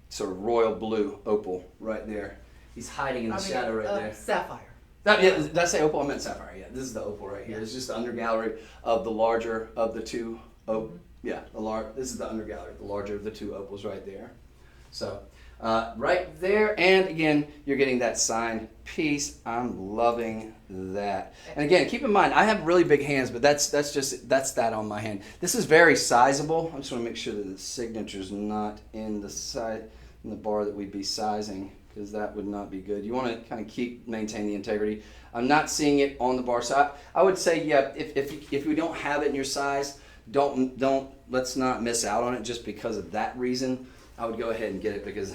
sort of royal blue opal right there. He's hiding in the shadow right there. Sapphire. Did I say opal? I meant sapphire. Yeah, this is the opal right here. It's just the undergallery of the larger of the two. Yeah, this is the undergallery, the larger of the two opals right there. So right there, and again, you're getting that signed piece. I'm loving that. And again, keep in mind, I have really big hands, but that's that on my hand. This is very sizable. I just want to make sure that the signature's not in the bar that we'd be sizing, because that would not be good. You want to kind of maintain the integrity. I'm not seeing it on the bar, so I would say, yeah, if we don't have it in your size, let's not miss out on it just because of that reason. I would go ahead and get it because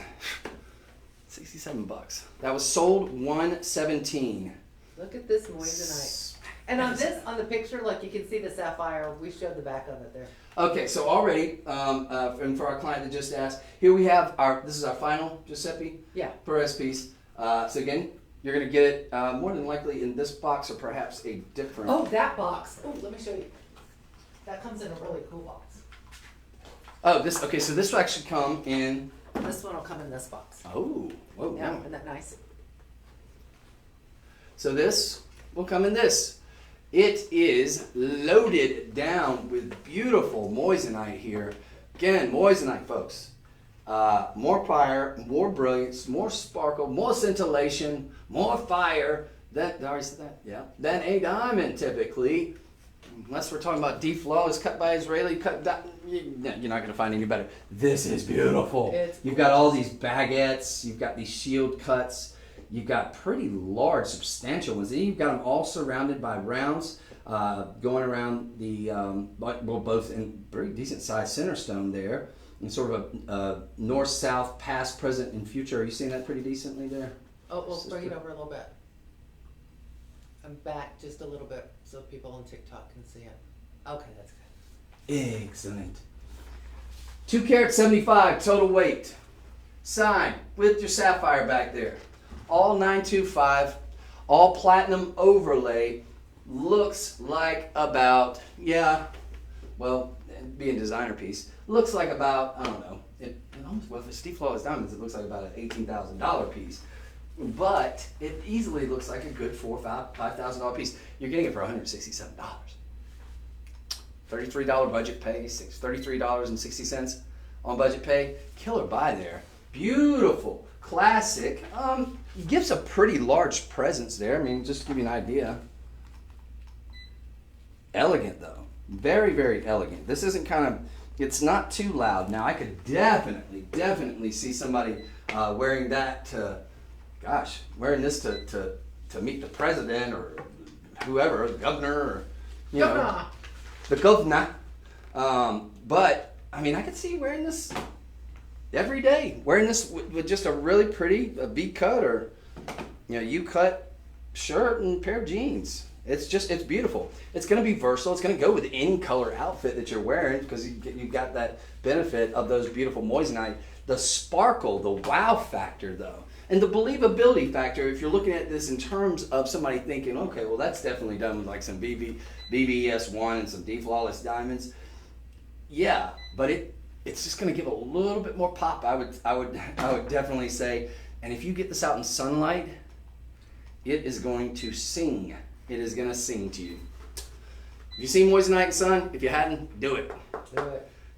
$67. That was sold $117. Look at this moissanite. And on the picture, look, you can see the sapphire. We showed the back of it there. Okay, so already, and for our client that just asked, here we have this is our final Giuseppe Perez piece. So again, you're going to get it more than likely in this box or perhaps a different. Oh, that box. Oh, let me show you. That comes in a really cool box. Oh, okay, so this will actually come in. This one will come in this box. Oh, whoa, Yeah, whoa. isn't that nice? So this will come in this. It is loaded down with beautiful moissanite here. Again, moissanite, folks. More fire, more brilliance, more sparkle, more scintillation, more fire. Did I already say that? Yeah. Than a diamond, typically. Unless we're talking about deep flawless cut by Israeli cut. You're not going to find any better. This is beautiful. You've got all these baguettes. You've got these shield cuts. You've got pretty large, substantial ones. You've got them all surrounded by rounds going around the, both in very decent sized center stone there. And sort of a north-south, past, present, and future. Are you seeing that pretty decently there? Oh, we'll bring it over a little bit. And back just a little bit so people on TikTok can see it. Okay, that's good. Excellent. 2 carat 75 total weight. Sign with your sapphire back there. All 925, all platinum overlay. Looks like about, being a designer piece, looks like about, I don't know, it almost, well, if it's deep flawless diamonds, it looks like about an $18,000 piece. But it easily looks like a good $4,000 or $5,000 piece. You're getting it for $167. $33 budget pay, $33.60 on budget pay. Killer buy there. Beautiful, classic. Gives a pretty large presence there. I mean, just to give you an idea. Elegant though. Very, very elegant. This isn't it's not too loud. Now I could definitely see somebody wearing that wearing this to meet the president or whoever, the governor or, the governor. But, I mean, I could see wearing this every day. Wearing this with just a really pretty V-cut or, U-cut shirt and pair of jeans. It's beautiful. It's going to be versatile. It's going to go with any color outfit that you're wearing because you've got that benefit of those beautiful moissanite. The sparkle, the wow factor though, and the believability factor, if you're looking at this in terms of somebody thinking, okay, well that's definitely done with like some BBS1 and some deep flawless diamonds. Yeah, but it's just going to give a little bit more pop, I would definitely say. And if you get this out in sunlight, it is going to sing. It is going to sing to you. Have you seen Moissanite and Sun? If you hadn't, do it.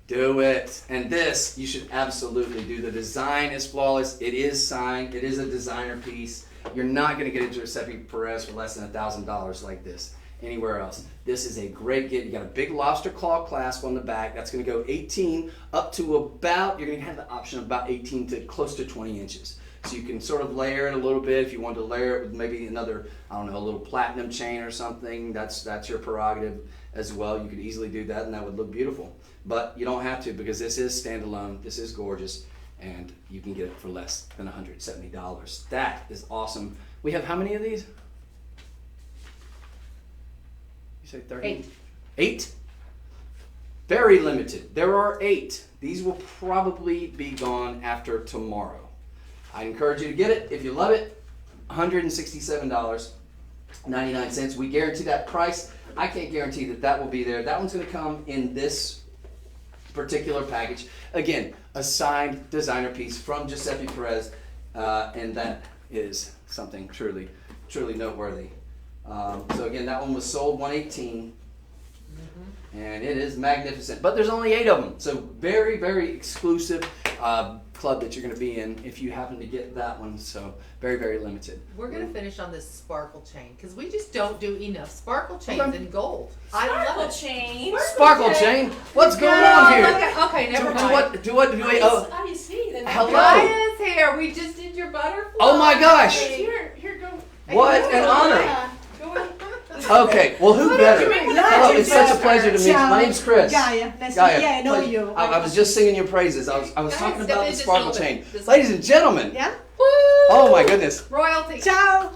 Do it. And this, you should absolutely do. The design is flawless. It is signed. It is a designer piece. You're not going to get a Giuseppe Perez for less than $1,000 like this anywhere else. This is a great get. You got a big lobster claw clasp on the back. That's going to go 18 up to about, you're going to have the option of about 18 to close to 20 inches. So you can sort of layer it a little bit if you want to layer it with maybe another, I don't know, a little platinum chain or something. That's your prerogative as well. You could easily do that and that would look beautiful. But you don't have to because this is standalone. This is gorgeous and you can get it for less than $170. That is awesome. We have how many of these? You say 30? 8. 8? Very limited. There are 8. These will probably be gone after tomorrow. I encourage you to get it. If you love it, $167.99. We guarantee that price. I can't guarantee that will be there. That one's going to come in this particular package. Again, a signed designer piece from Giuseppe Perez, and that is something truly, truly noteworthy. So again, that one was sold $118, and it is magnificent. But there's only 8 of them, so very, very exclusive club that you're going to be in if you happen to get that one. So very, very limited. We're going to finish on this sparkle chain because we just don't do enough sparkle chains in gold. I love it. Sparkle chain. What's going on here? Okay, never mind. Do what? How you see that? Hello. Gaya's here. We just did your butterfly. Oh my gosh. Here, go. What an honor. Yeah. Go ahead. Okay, well, who better? Hello, it's such a pleasure to meet you. Ciao. My name's Chris. Gaia. I know pleasure. you. I was just singing your praises. I was Guys, talking step about in the just a sparkle little chain. bit. This Ladies and gentlemen, Yeah? Woo! Oh my goodness. Royalty. Ciao.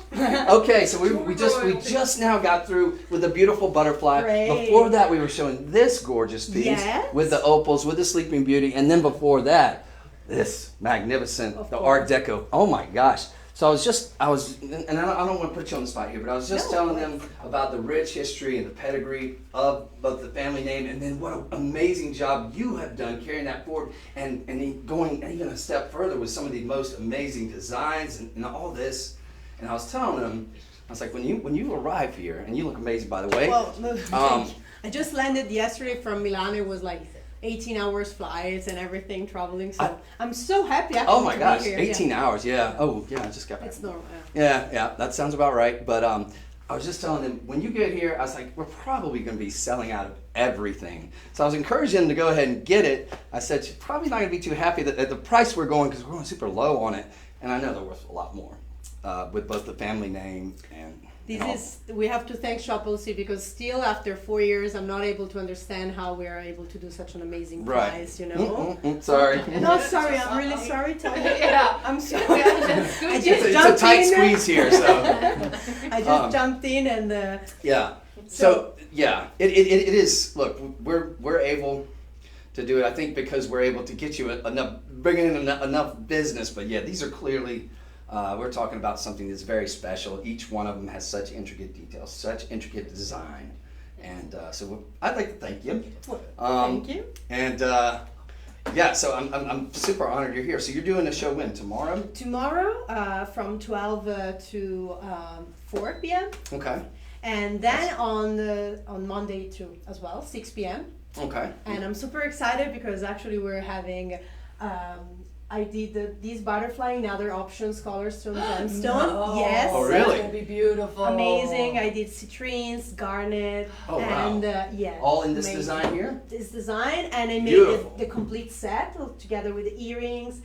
Okay, so we just now got through with the beautiful butterfly. Great. Before that, we were showing this gorgeous piece Yes. with the opals, with the Sleeping Beauty, and then before that, this magnificent, Of the course. Art Deco. Oh my gosh. So I was, and I don't want to put you on the spot here, but I was just telling them about the rich history and the pedigree of both the family name, and then what an amazing job you have done carrying that forward, and going even a step further with some of the most amazing designs and all this. And I was telling them, I was like, when you arrive here, and you look amazing, by the way. Well, Um, I just landed yesterday from Milan. It was like 18 hours flights and everything traveling. So I'm so happy actually oh my to gosh, be here. 18 hours, yeah. Oh yeah, I just got back. It's normal. Yeah, that sounds about right. But I was just telling them, when you get here, I was like, we're probably going to be selling out of everything. So I was encouraging them to go ahead and get it. I said, you're probably not going to be too happy at the price we're going, because we're going super low on it. And I know they're worth a lot more with both the family name and We have to thank Shop LC, because still after 4 years, I'm not able to understand how we are able to do such an amazing Right. price, you know? Sorry. No, sorry, I'm really sorry, Tony. Yeah. I'm sorry. I It's just a jumped tight in. squeeze here, so. I just jumped in and Yeah. So yeah, it is. Look, we're able to do it. I think because we're able to get you enough, bring in enough business. But yeah, these are clearly. We're talking about something that's very special. Each one of them has such intricate details, such intricate design, and so I'd like to thank you. thank you. And yeah, so I'm super honored you're here. So you're doing a show when? Tomorrow? Tomorrow from 12 to 4 p.m. Okay. And then on Monday too as well, 6 p.m. Okay. And I'm super excited because actually we're having I did these butterfly in other options, colors, stone, gemstone. Yes. Oh, really? That will be beautiful. Amazing. I did citrines, garnet, Oh, wow. and yeah. All in this amazing. design here? This design, and I made Beautiful. the complete set together with the earrings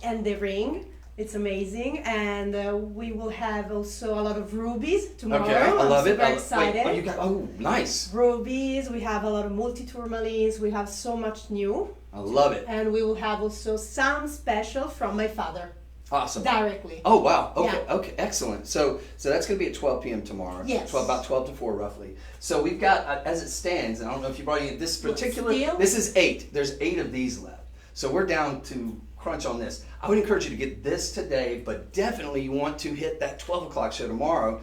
and the ring. It's amazing, and we will have also a lot of rubies tomorrow. Okay, I love I'm it. super excited. Wait, you got, nice. Rubies. We have a lot of multi-tourmalines. We have so much new. I love it. And we will have also some special from my father Awesome. directly. Oh wow. Okay. Yeah. Okay. Excellent. So that's going to be at 12 p.m. tomorrow. Yes. About 12 to 4 roughly. So we've got as it stands, and I don't know if you brought any this particular. Steel? This is 8. There's 8 of these left. So we're down to crunch on this. I would encourage you to get this today, but definitely you want to hit that 12 o'clock show tomorrow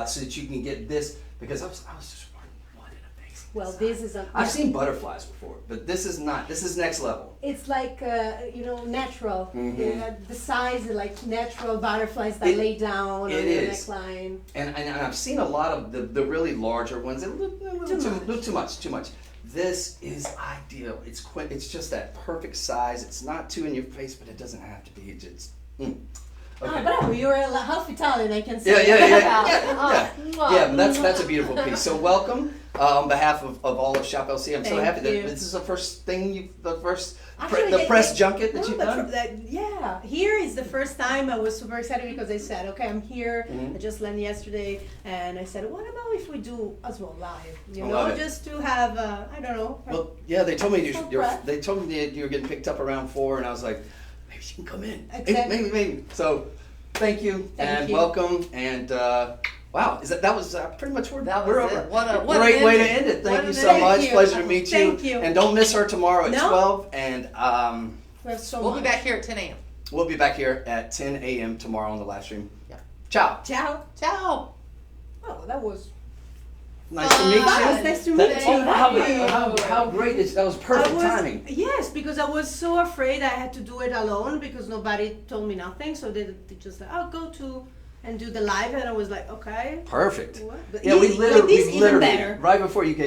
so that you can get this, because I was just wondering what an amazing. Well, design. this is a. I've seen butterflies before, but this is not. This is next level. It's like natural. Mhm. The size is like natural butterflies that It- lay down on it the is. neckline. And I've seen a lot of the really larger ones. A little too much. This is ideal. It's just that perfect size. It's not too in your face, but it doesn't have to be. It's just. Okay. Ah, bravo, you're half Italian, I can say. Yeah, but that's a beautiful piece. So welcome on behalf of all of Shop LC. I'm so Thank happy that you. this is the first thing Actually, the press junket that you've done. Yeah, here is the first time. I was super excited because I said, okay, I'm here. Mhm. I just landed yesterday, and I said, what about if we do as well live? You I know, love it. just to have, I don't know. Well, yeah, they told me Some prep. they told me that you were getting picked up around 4, and I was like, maybe she can come in. Exactly. Maybe. So, thank you Thank and you. welcome. And wow, that was pretty much we're That we're was over. it. What a Great way to ending. end it. Thank What you an so ending. much. Thank you. Pleasure to meet you. Thank you. And don't miss her tomorrow at No. 12. And We have so We'll much. be back here at 10 a.m. we'll be back here at 10 a.m. tomorrow on the live stream. Yeah. Ciao. Ciao. Ciao. Oh, that was Nice to meet fast. you. Nice to meet That- you. how great is that? Was perfect timing. Yes, because I was so afraid I had to do it alone because nobody told me nothing. So they just like, I'll go to and do the live, and I was like, okay. Perfect. What? But Yeah, we with literally, this, even better. right before you came